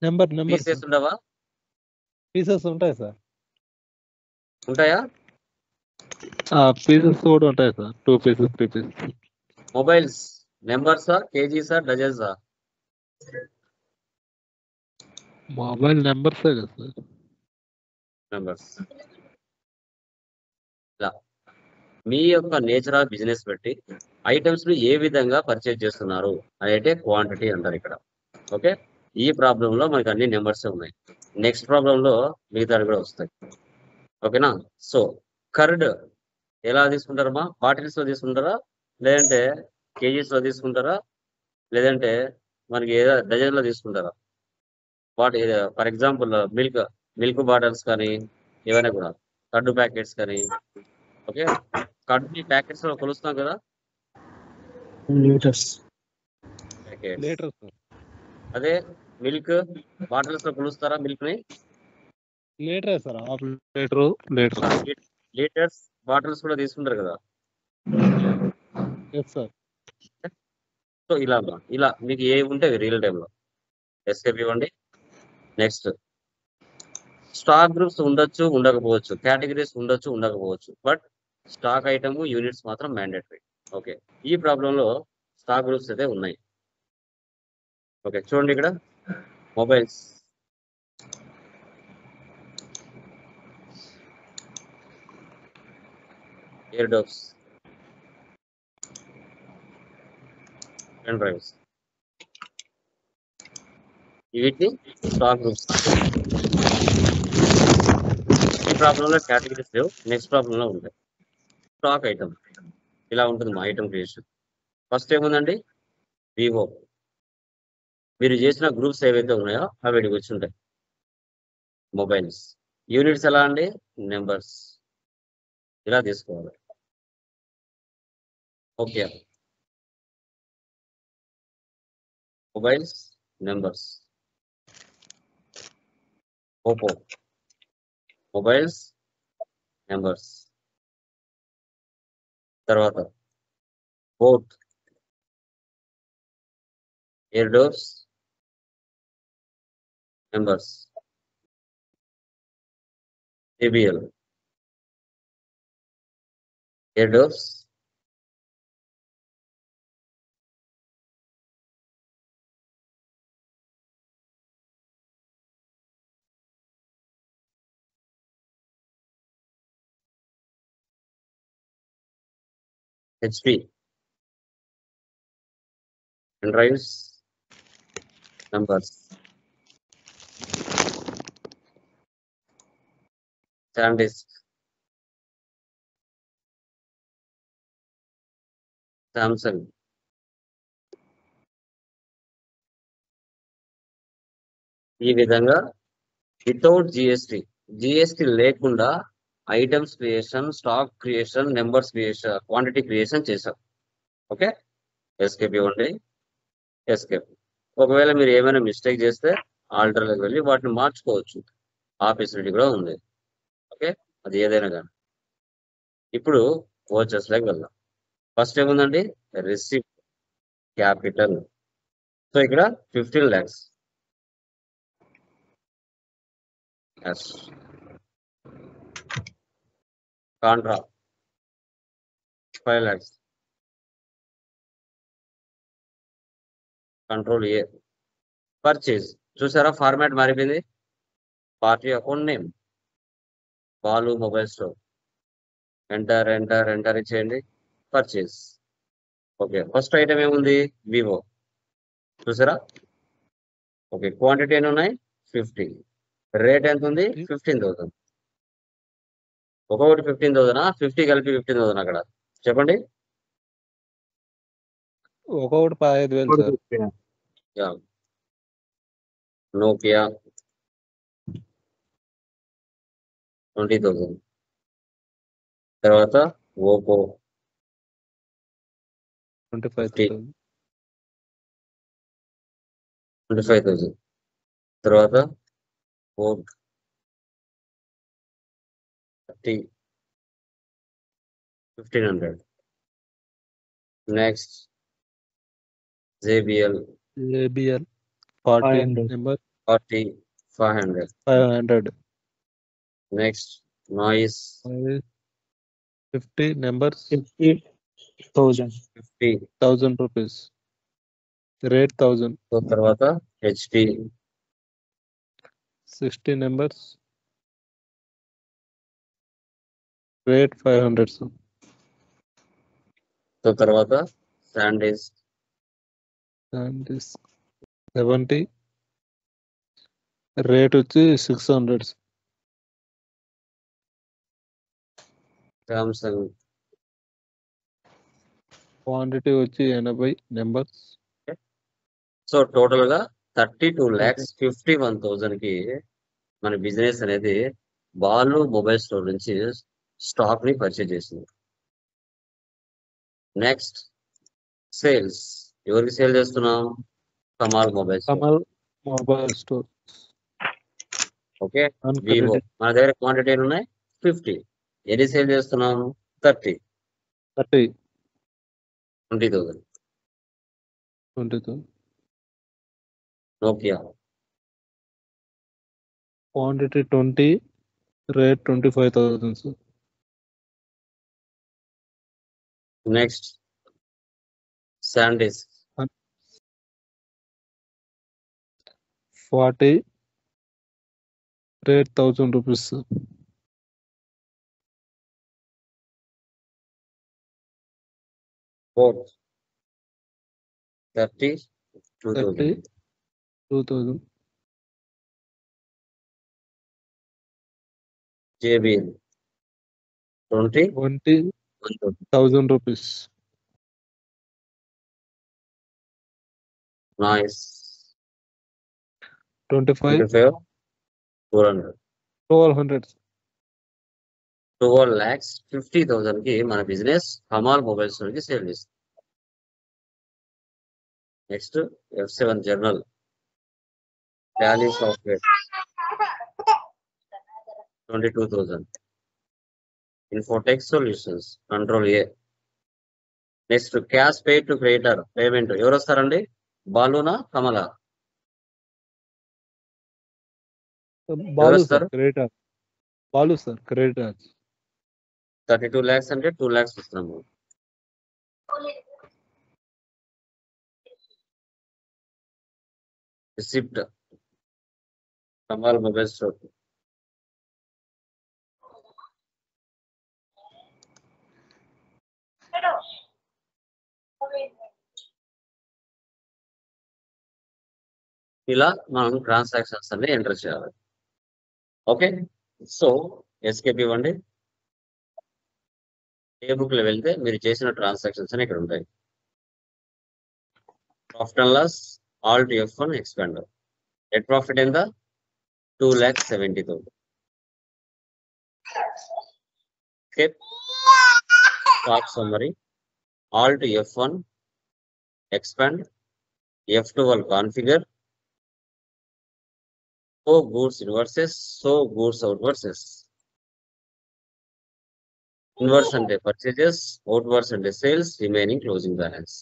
Number. పీసెస్ ఉండవా? Pieces ఉంటాయి సార్. ఉంటాయా? పీసెస్ కూడా ఉంటాయి సార్. 2 pieces, 3 pieces. మొబైల్స్ నెంబర్సా, కేజీసా, డజన్సా? మొబైల్ నెంబర్స్ కదా సార్. నెంబర్స్. ఇలా మీ యొక్క నేచర్ ఆఫ్ బిజినెస్ బట్టి ఐటమ్స్ ను ఏ విధంగా పర్చేజ్ చేస్తున్నారు అయితే క్వాంటిటీ అంటారు ఇక్కడ. ఓకే, ఈ ప్రాబ్లం లో మనకి అన్ని నెంబర్స్ ఉన్నాయి. నెక్స్ట్ ప్రాబ్లం లో మిగతావి కూడా వస్తాయి. ఓకేనా? సో కర్డ్ ఎలా తీసుకుంటారమ్మా? బాటిల్స్ లో తీసుకుంటారా, లేదంటే కేజీస్ లో తీసుకుంటారా, లేదంటే మనకి ఏదో డజన్ లో తీసుకుంటారా? ఫర్ ఎగ్జాంపుల్ మిల్క్ బాటిల్స్ కానీ ఏవైనా కూడా కర్డ్ ప్యాకెట్స్ కానీ. ఓకే, కర్డ్ని ప్యాకెట్స్ లో కొలుస్తాం కదా, ప్యాకెట్స్. Litre sir. అదే మిల్క్ బాటిల్స్ లో కొలుస్తారా? మిల్క్ ని లీటరే sir. Half litre, litre. Litres bottles కూడా తీసుకుంటారు కదా. Yes sir. సో ఇలా మీకు ఏ ఉంటే రియల్ టైంలో ఎస్కేప్ ఇవ్వండి. నెక్స్ట్ స్టాక్ గ్రూప్స్ ఉండొచ్చు, ఉండకపోవచ్చు. కేటగిరీస్ ఉండొచ్చు, ఉండకపోవచ్చు. బట్ స్టాక్ ఐటమ్, యూనిట్స్ మాత్రం మ్యాండేటరీ. ఓకే, ఈ ప్రాబ్లంలో స్టాక్ గ్రూప్స్ అయితే ఉన్నాయి. ఓకే, చూడండి ఇక్కడ mobiles, air dopes, pen drives, వీటిని స్టాక్ గ్రూప్స్. ఈ ప్రాబ్లంలో కేటగిరీస్ లేవు, నెక్స్ట్ ప్రాబ్లంలో ఉంటాయి. స్టాక్ ఐటమ్ ఇలా ఉంటుంది మా ఐటమ్ క్రియేషన్. ఫస్ట్ ఏముందండి వివో. మీరు చేసిన గ్రూప్స్ ఏవైతే ఉన్నాయో అవి ఇక్కడికి వచ్చి ఉంటాయి. మొబైల్స్ యూనిట్స్ ఎలా అండి నెంబర్స్ ఇలా తీసుకోవాలి. Okay mobiles numbers. Oppo mobiles numbers. తర్వాత boAt airdopes numbers. JBL airdopes. HP pen drives numbers. SanDisk Samsung. ఈ విధంగా వితౌట్ జిఎస్టి లేకుండా items creation, stock creation, numbers creation, quantity creation చేశాం. Okay escape ఇవ్వండి. Escape. ఒకవేళ మీరు ఏమైనా mistake చేస్తే ఆల్టర్లోకి వెళ్ళి వాటిని మార్చుకోవచ్చు. ఆ ఫెసిలిటీ కూడా ఉంది. ఓకే అది ఏదైనా కానీ. ఇప్పుడు వోచర్స్లోకి వెళ్దాం. ఫస్ట్ ఏముందండి రిసిప్ట్ క్యాపిటల్. సో ఇక్కడ 15 lakhs. Yes. Contra 5 lakhs. Control a. Purchase చూసారా ఫార్మాట్ మారిపోయింది. Party account name Balu mobile store. Enter enter enter ఇచ్చేయండి. పర్చేజ్. ఓకే ఫస్ట్ ఐటమ్ ఏముంది వివో చూసారా. ఓకే క్వాంటిటీ ఎన్ని ఉన్నాయి 50. రేట్ ఎంత ఉంది 15,000. ఒక్కొక్కటి 15,000 50 కలిపి 15,000 అక్కడ చెప్పండి. ఒక్కొక్కటి 15,000 సార్. నోకియా 20,000. తర్వాత ఓపో 25,000. తర్వాత Ford 1,500. Next JBL 40 number 500. Next noise 50 numbers 50,000 rupees. Rate 1000. తర్వాత HP 60 నెంబర్స్. Rate 500 sir. తర్వాత SanDisk 70. రేట్ వచ్చి 600. సామ్సంగ్. క్వాంటిటీ వచ్చి 80 నెంబర్స్. సో టోటల్ గా 32,51,000 కి మన బిజినెస్ అనేది బాలు మొబైల్ స్టోర్ నుంచి స్టాక్ ని పర్చేజ్ చేసింది. Next sales. ఎవరికి సేల్ చేస్తున్నాం కమాల్ మొబైల్ స్టోర్. ఓకే వివో మన దగ్గర క్వాంటిటీ ఎన్ని ఉన్నాయి 50. ఎన్ని సేల్ చేస్తున్నాం 30. 20,000. Nokia quantity 20. Rate 25,000 sir. Next SanDisk 40. Rate 1,000 rupees sir. Ford 32,000. 2,000. JBL 20. 1000 rupees. Nice. 25, 25, 400. 1200. 12 lakhs 50,000 కి మన బిజినెస్ హమాల్ మొబైల్ స్టోర్ కి సేల్ చేస్తుంది. Next F7 journal Tally software 22,000. Infotech solutions control A. Next cash pay to creator payment ఎవరు వస్తారండి? బాలునా కమలా? Balu sir? sir, creator. Balu sir, creator. 32 lakhs అంటే 2 lakhs ఇస్తున్నాము. Receipt కమాల్ mobile store ఇలా మనం transactions అన్ని enter చేయాలి. ఓకే, సో ఎస్కేప్ ఇవ్వండి. ఏ book లో వెళ్తే మీరు చేసిన ట్రాన్సాక్షన్స్ అని ఇక్కడ ఉంటాయి. Profit and loss alt F1 expander. Net profit ఎంత? 2,70,000. Okay, stock summary alt F1 expand, F12 configure, so goods inwards, so goods outwards. Inwards అంటే పర్చేజెస్, అవుట్వర్స్ అంటే sales, remaining closing balance.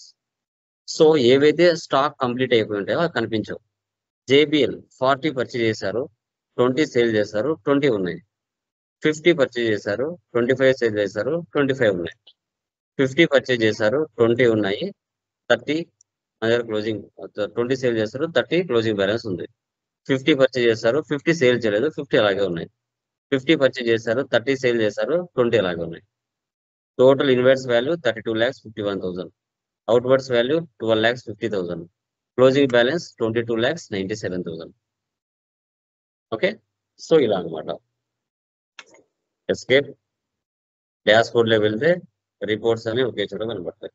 So ఏవైతే stock complete అయిపోయి ఉంటాయో అవి కనిపించవు. JBL 40 purchase చేశారు, 20 sale చేశారు, 20 ఉన్నాయి. 50 పర్చేజ్ చేశారు, 25 సేల్ చేశారు, 25 ఉన్నాయి. 50 పర్చేజ్ చేశారు, 20 ఉన్నాయి, 30 క్లోజింగ్, 20 సేల్ చేశారు, 30 క్లోజింగ్ బ్యాలెన్స్ ఉంది. 50 పర్చేజ్ చేశారు, 50 సేల్ చేయలేదు, 50 అలాగే ఉన్నాయి. 50 పర్చేజ్ చేశారు, 30 సేల్ చేశారు, 20 అలాగే ఉన్నాయి. Total inverse value 32,51,000. Outwards value 12,50,000. Closing balance 22,97,000. Okay, so ఇలా అనమాట. ఎస్కేప్. డాష్ బోర్డ్ లో వెళ్తే రిపోర్ట్స్ అని ఒకే చోట కనబడతాయి.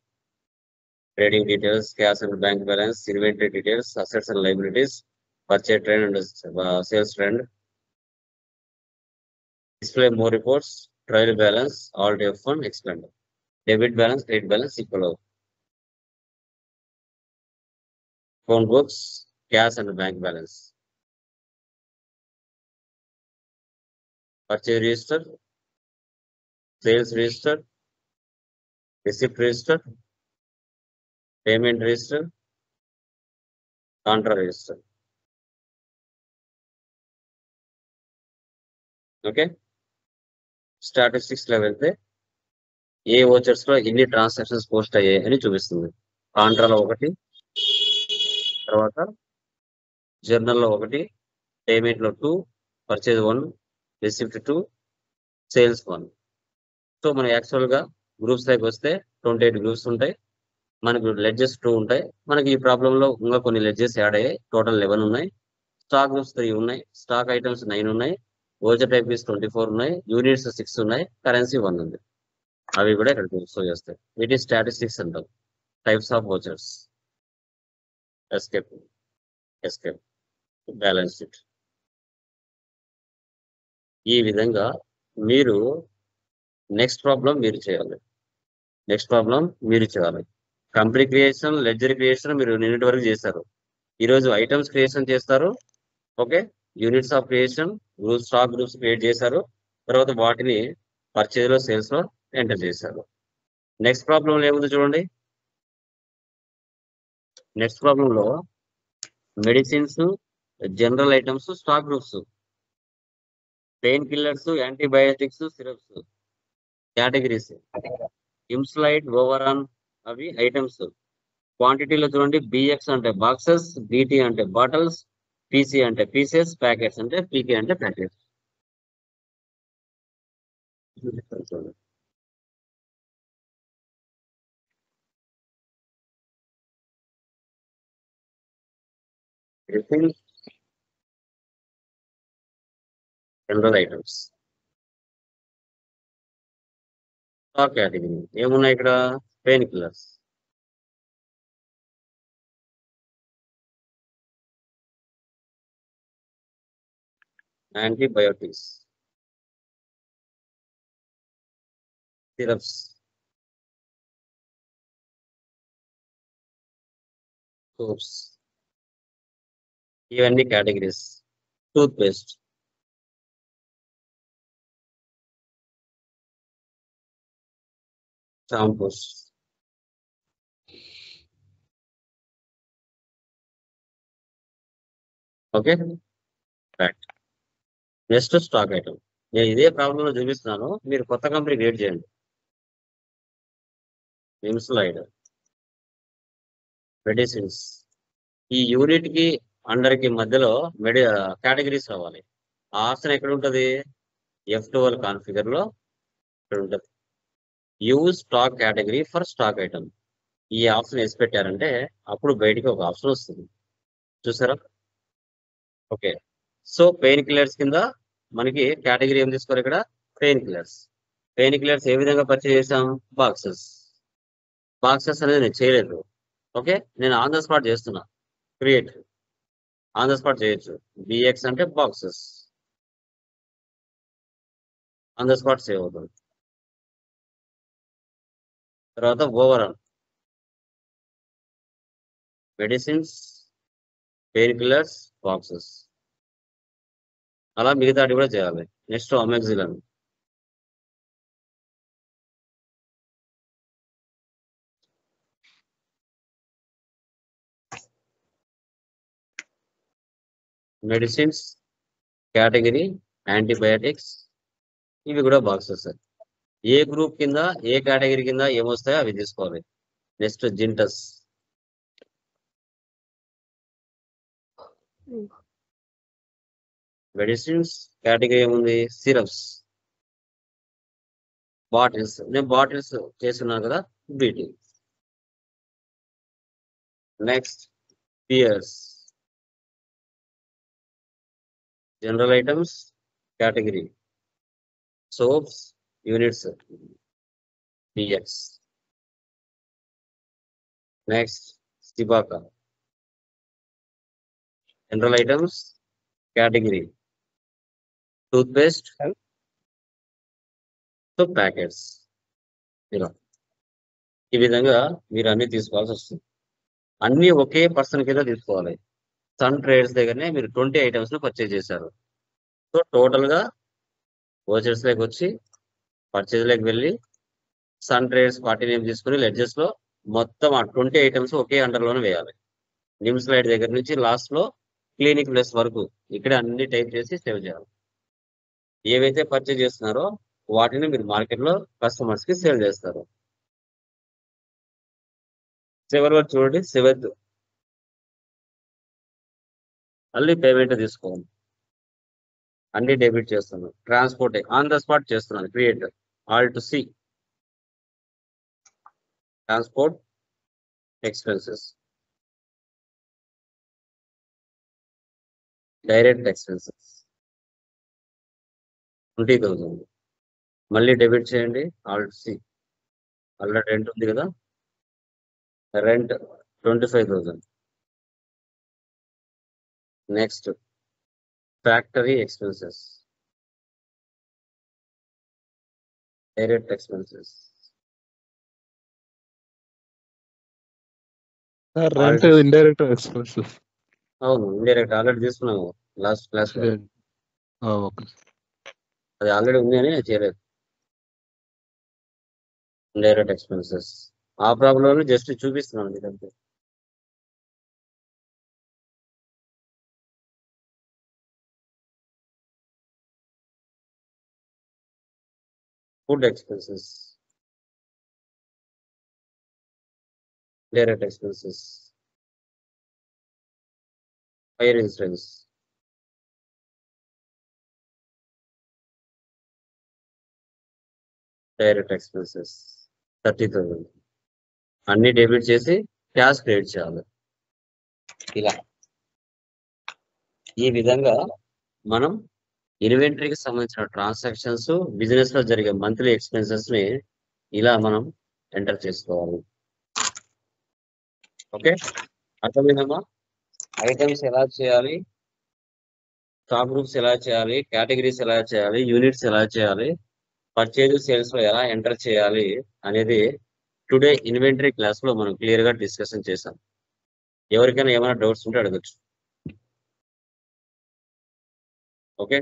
Trading details, cash and bank balance, inventory details, assets and liabilities, purchase trend and sales trend. Display more reports, trial balance, alt F1 expand. Debit balance, credit balance equal out. Phone books, cash and bank balance. Purchase register, sales register, receipt register, payment register, contra register. Okay. Statistics లో వెళ్తే ఏ vouchers లో ఎన్ని transactions post అయ్యాయి అని చూపిస్తుంది. కాంట్రాలో 1, తర్వాత జర్నల్లో 1, payment లో 2, purchase 1, receipt 2, sales 1. So మనం యాక్చువల్ గా గ్రూప్స్ దగ్గర వస్తే 28 గ్రూప్స్ ఉంటాయి. మనకు లెడ్జెస్ 2 ఉంటాయి. మనకి ఈ ప్రాబ్లం లో ఇంకా కొన్ని లెడ్జెస్ యాడ్ అయ్యాయి. టోటల్ 11 ఉన్నాయి. స్టాక్ గ్రూప్స్ 3 ఉన్నాయి. స్టాక్ ఐటమ్స్ 9 ఉన్నాయి. ఓచర్ టైప్ 24 ఉన్నాయి. యూనిట్స్ 6 ఉన్నాయి. కరెన్సీ 1 ఉంది. అవి కూడా ఇక్కడ షో చేస్తాయి. వీటి స్టాటిస్టిక్స్ అంటాం. Types of vouchers. Escape, escape, balance sheet. ఈ విధంగా మీరు నెక్స్ట్ ప్రాబ్లం మీరు చేయాలి. కంపెనీ క్రియేషన్, లెడ్జర్ క్రియేషన్ మీరు నిన్నటి వరకు చేశారు. ఈరోజు ఐటమ్స్ క్రియేషన్ చేస్తారు. Okay, units of creation, group stock groups create చేశారు. తర్వాత వాటిని పర్చేజ్ లో, సేల్స్ లో ఎంటర్ చేశారు. నెక్స్ట్ ప్రాబ్లం ఏముంది చూడండి. నెక్స్ట్ ప్రాబ్లం లో medicines, general items, stock groups, painkillers, antibiotics, syrups categories, nimesulide, ఓవరాన్ అవి ఐటమ్స్. క్వాంటిటీలో చూడండి. BX అంటే బాక్సెస్, BT అంటే బాటిల్స్, PC అంటే పీసెస్, ప్యాకెట్స్ అంటే PK అంటే packets. General items. Stock category ఏమున్నాయి ఇక్కడ? Painkillers, antibiotics, syrups, soaps, ఇవన్నీ categories. Toothpaste, shampoos, okay right. Next stock item. నేను ఇదే ప్రాబ్లంలో చూపిస్తున్నాను, మీరు కొత్త కంపెనీ క్రియేట్ చేయండి. Nimesulide, medicines. ఈ యూనిట్ కి అండర్ కి మధ్యలో కేటగిరీస్ రావాలి. ఆ ఆప్షన్ ఎక్కడ ఉంటుంది? F12 కాన్ఫిగర్ లో ఇక్కడ ఉంటుంది. Use stock category for stock item. ఈ ఆప్షన్ వేసి పెట్టారంటే అప్పుడు బయటికి ఒక ఆప్షన్ వస్తుంది, చూసారా? ఓకే. సో పెయిన్ కిల్లర్స్ కింద మనకి కేటగిరీ ఏం తీసుకోవాలి ఇక్కడ? Pain killers. పెయిన్ కిల్లర్స్ ఏ విధంగా పర్చేజ్ చేసాం? బాక్సెస్. బాక్సెస్ అనేది నేను చేయలేదు, ఓకే. నేను ఆన్ ద స్పాట్ చేస్తున్నా. క్రియేట్ ఆన్ ద స్పాట్ చేయొచ్చు. బిఎక్స్ అంటే boxes, on the spot save అవుతుంది. తర్వాత overall medicines, pain killers, boxes, అలా మిగతాటి కూడా చేయాలి. నెక్స్ట్ అమెక్సిలన్, మెడిసిన్స్ కేటగిరీ, యాంటీబయాటిక్స్, ఇవి కూడా బాక్సెస్. ఏ గ్రూప్ కింద ఏ కేటగిరీ కింద ఏమొస్తాయో అవి తీసుకోవాలి. నెక్స్ట్ జింటస్, మెడిసిన్స్ కేటగిరీ ఏముంది? Syrups, bottles. నేను బాటిల్స్ చేస్తున్నాను కదా, BT. Next Pears, general items category, soaps units, P X. Next Cibaca, general items category, toothpaste, so packets. ఇలా ఈ విధంగా మీరు అన్ని తీసుకోవాల్సి వస్తుంది. అన్ని ఒకే పర్సన్ కింద తీసుకోవాలి. సన్ ట్రేడర్స్ దగ్గరనే మీరు 20 ఐటమ్స్ ను పర్చేజ్ చేశారు. సో టోటల్ గా వోచర్స్ లోకి వచ్చి పర్చేజ్ లోకి వెళ్ళి సన్ ట్రేడర్స్ పార్టీ నేమ్ తీసుకుని లెడ్జెస్ లో మొత్తం ఆ 20 ఐటమ్స్ ఒకే అండర్ లోనే వేయాలి. నిమ్ స్లైడ్ దగ్గర నుంచి లాస్ట్ లో క్లినిక్ ప్లస్ వరకు ఇక్కడ అన్ని టైప్ చేసి సేవ్ చేయాలి. ఏవైతే పర్చేజ్ చేస్తున్నారో వాటిని మీరు మార్కెట్ లో కస్టమర్స్ కి సేల్ చేస్తారు. చివరి వరకు చూడండి, 7th మళ్ళీ పేమెంట్ తీసుకోవాలి. అన్ని డెబిట్ చేస్తున్నాను. ట్రాన్స్పోర్ట్ ఆన్ ద స్పాట్ చేస్తున్నాను. Create alt c, transport expenses, direct expenses 20,000. మళ్ళీ డెబిట్ చేయండి. ఆల్ట్ సి, ఆల్రెడీ రెంట్ ఉంది కదా, rent 25,000. Next factory expenses, direct expenses, rent indirect expenses. అవును ఇండైరెక్ట్ ఆల్రెడీ తీసుకున్నాము లాస్ట్ క్లాస్ లో. ఓకే. అది ఆల్రెడీ ఉంది అని నేను చేయలేదు. ఇండైరెక్ట్ ఎక్స్పెన్సెస్ ఆ ప్రాబ్లం జస్ట్ చూపిస్తున్నాను మీకంటే. Food expenses, direct expenses, fire insurance, direct expenses 30,000. అన్ని డెబిట్ చేసి క్యాష్ క్రెడిట్ చేయాలి. ఇలా ఈ విధంగా మనం ఇన్వెంటరీకి సంబంధించిన ట్రాన్సాక్షన్స్, బిజినెస్ లో జరిగే మంత్లీ ఎక్స్పెన్సెస్ ని ఇలా మనం ఎంటర్ చేసుకోవాలి. ఓకే, అర్థమైందమ్మా? ఐటమ్స్ ఎలా చేయాలి, స్టాక్ గ్రూప్స్ ఎలా చేయాలి, కేటగిరీస్ ఎలా చేయాలి, యూనిట్స్ ఎలా చేయాలి, పర్చేజ్ సేల్స్ లో ఎలా ఎంటర్ చేయాలి అనేది టుడే ఇన్వెంటరీ క్లాస్ లో మనం క్లియర్ గా డిస్కషన్ చేసాం. ఎవరికైనా ఏమైనా డౌట్స్ ఉంటే అడగచ్చు. Okay,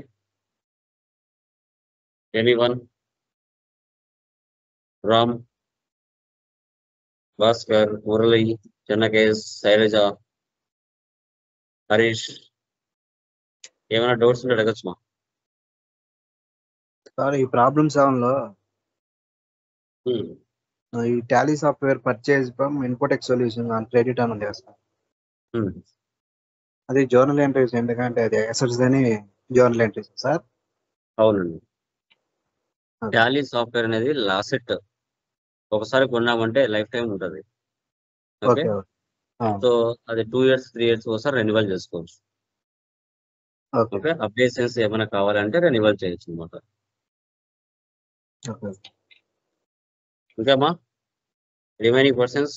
anyone? రామ్, భాస్కర్, మురళి, చెన్నకేశ్, శైలజ, హరీష్, ఏమైనా డౌట్స్ ఉంటే అడగచ్చు మా. సార్ ఈ ప్రాబ్లమ్ 7 లో ఈ Tally software purchase from Infotech solution on credit అని ఉంది కదా సార్. అది జర్నల్ ఎంట్రీస్, ఎందుకంటే అది అసెట్స్ అని జర్నల్ ఎంట్రీస్ సార్. అవునండి, టాలీ సాఫ్ట్వేర్ అనేది లాసెట్. ఒకసారి కొన్నామంటే లైఫ్ టైం ఉంటుంది. ఓకే, ఓకే సో అది 2 years 3 years ఒకసారి రెన్యువల్ చేసుకోవచ్చు. ఓకే ఓకే, అప్డేషన్స్ ఏమైనా కావాలంటే రెన్యువల్ చేయొచ్చు అనమాట. ఓకే ఇంకేమా రిమైనింగ్ పర్సన్స్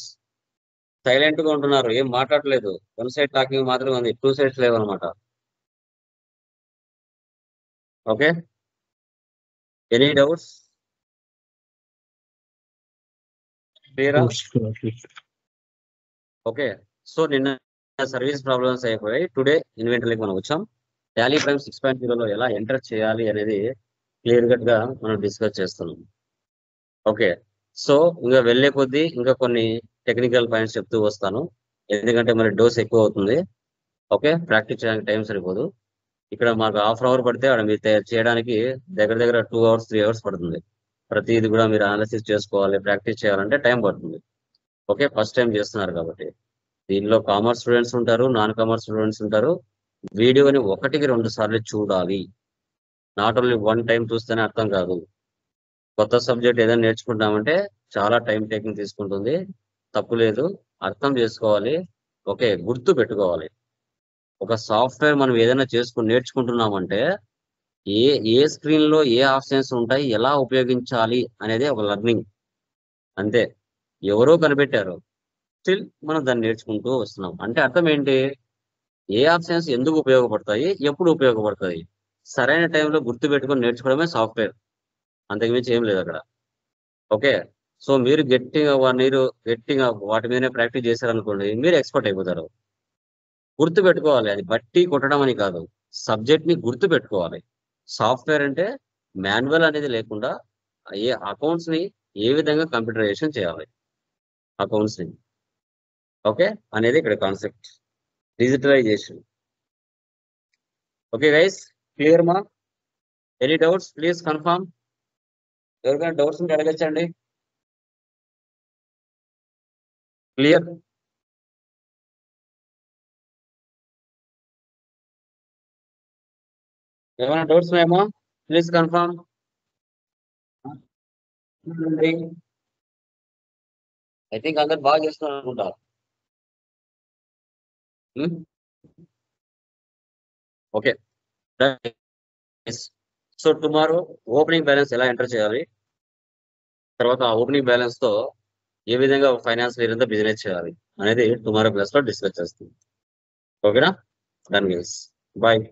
సైలెంట్ గా ఉంటున్నారు, ఏం మాట్లాడలేదు. 1 side టాకింగ్ మాత్రమే ఉంది, 2 sides లేవన్నమాట. Okay, any doubts? క్లియరా? ఓకే, సో నిన్న సర్వీస్ ప్రాబ్లమ్స్ అయిపోయాయి. టుడే ఇన్వెంటరీకి మనం వచ్చాం. టాలీ ప్రైమ్ 6.0 ఎలా ఎంటర్ చేయాలి అనేది క్లియర్ కట్ గా మనం డిస్కస్ చేస్తున్నాం. ఓకే, సో ఇంకా వెళ్లే కొద్దీ ఇంకా కొన్ని టెక్నికల్ పాయింట్స్ చెప్తూ వస్తాను, ఎందుకంటే మరి డోస్ ఎక్కువ అవుతుంది. ఓకే, ప్రాక్టీస్ చేయడానికి టైం సరిపోదు. ఇక్కడ మాకు ½ hour పడితే అక్కడ మీరు చేయడానికి దగ్గర దగ్గర 2 hours 3 hours పడుతుంది. ప్రతిది కూడా మీరు అనాలిసిస్ చేసుకోవాలి, ప్రాక్టీస్ చేయాలంటే టైం పడుతుంది. ఓకే, ఫస్ట్ టైం చేస్తున్నారు కాబట్టి. దీనిలో కామర్స్ స్టూడెంట్స్ ఉంటారు, నాన్ కామర్స్ స్టూడెంట్స్ ఉంటారు. వీడియోని 1కి 2 సార్లు చూడాలి. నాట్ ఓన్లీ 1 time చూస్తేనే అర్థం కాదు. కొత్త సబ్జెక్ట్ ఏదైనా నేర్చుకుంటామంటే చాలా టైం టేకింగ్ తీసుకుంటుంది. తప్పు లేదు, అర్థం చేసుకోవాలి. ఓకే, గుర్తు పెట్టుకోవాలి. ఒక సాఫ్ట్వేర్ మనం ఏదైనా నేర్చుకుంటున్నామంటే ఏ స్క్రీన్ లో ఏ ఆప్షన్స్ ఉంటాయి, ఎలా ఉపయోగించాలి అనేది ఒక లెర్నింగ్ అంతే. ఎవరో కనిపెట్టారు, స్టిల్ మనం దాన్ని నేర్చుకుంటూ వస్తున్నాం. అంటే అర్థం ఏంటి? ఏ ఆప్షన్స్ ఎందుకు ఉపయోగపడతాయి, ఎప్పుడు ఉపయోగపడతాయి, సరైన టైంలో గుర్తు పెట్టుకొని నేర్చుకోవడమే సాఫ్ట్వేర్. అంతకుమించి ఏం లేదు అక్కడ. ఓకే, సో మీరు గట్టిగా వాటి మీదనే ప్రాక్టీస్ చేశారనుకోండి, మీరు ఎక్స్పర్ట్ అయిపోతారు. గుర్తు పెట్టుకోవాలి, అది బట్టి కొట్టడం అని కాదు, సబ్జెక్ట్ ని గుర్తు పెట్టుకోవాలి. సాఫ్ట్వేర్ అంటే మాన్యువల్ అనేది లేకుండా అకౌంట్స్ ని ఏ విధంగా కంప్యూటరైజేషన్ చేయాలి, అకౌంట్స్ ని. ఓకే, అనేది ఇక్కడ concept, digitalisation. Okay guys, clear మా? Any doubts please confirm. ఎవరికైనా డౌట్స్ ఉంటే అడగచ్చండి. క్లియర్? ఏమైనా డౌట్స్ ఉన్నాయేమో? Please confirm. ఐ థింక్ అందరు బాగా చేస్తున్నారు అనుకుంటా. Okay, so tomorrow opening balance ఎలా ఎంటర్ చేయాలి, తర్వాత ఆ ఓపెనింగ్ బ్యాలెన్స్ తో ఏ విధంగా ఫైనాన్స్ ఇయర్ బిజినెస్ చేయాలి అనేది టుమారో క్లాస్ లో డిస్కస్ చేస్తుంది. ఓకేనా? Done guys, bye.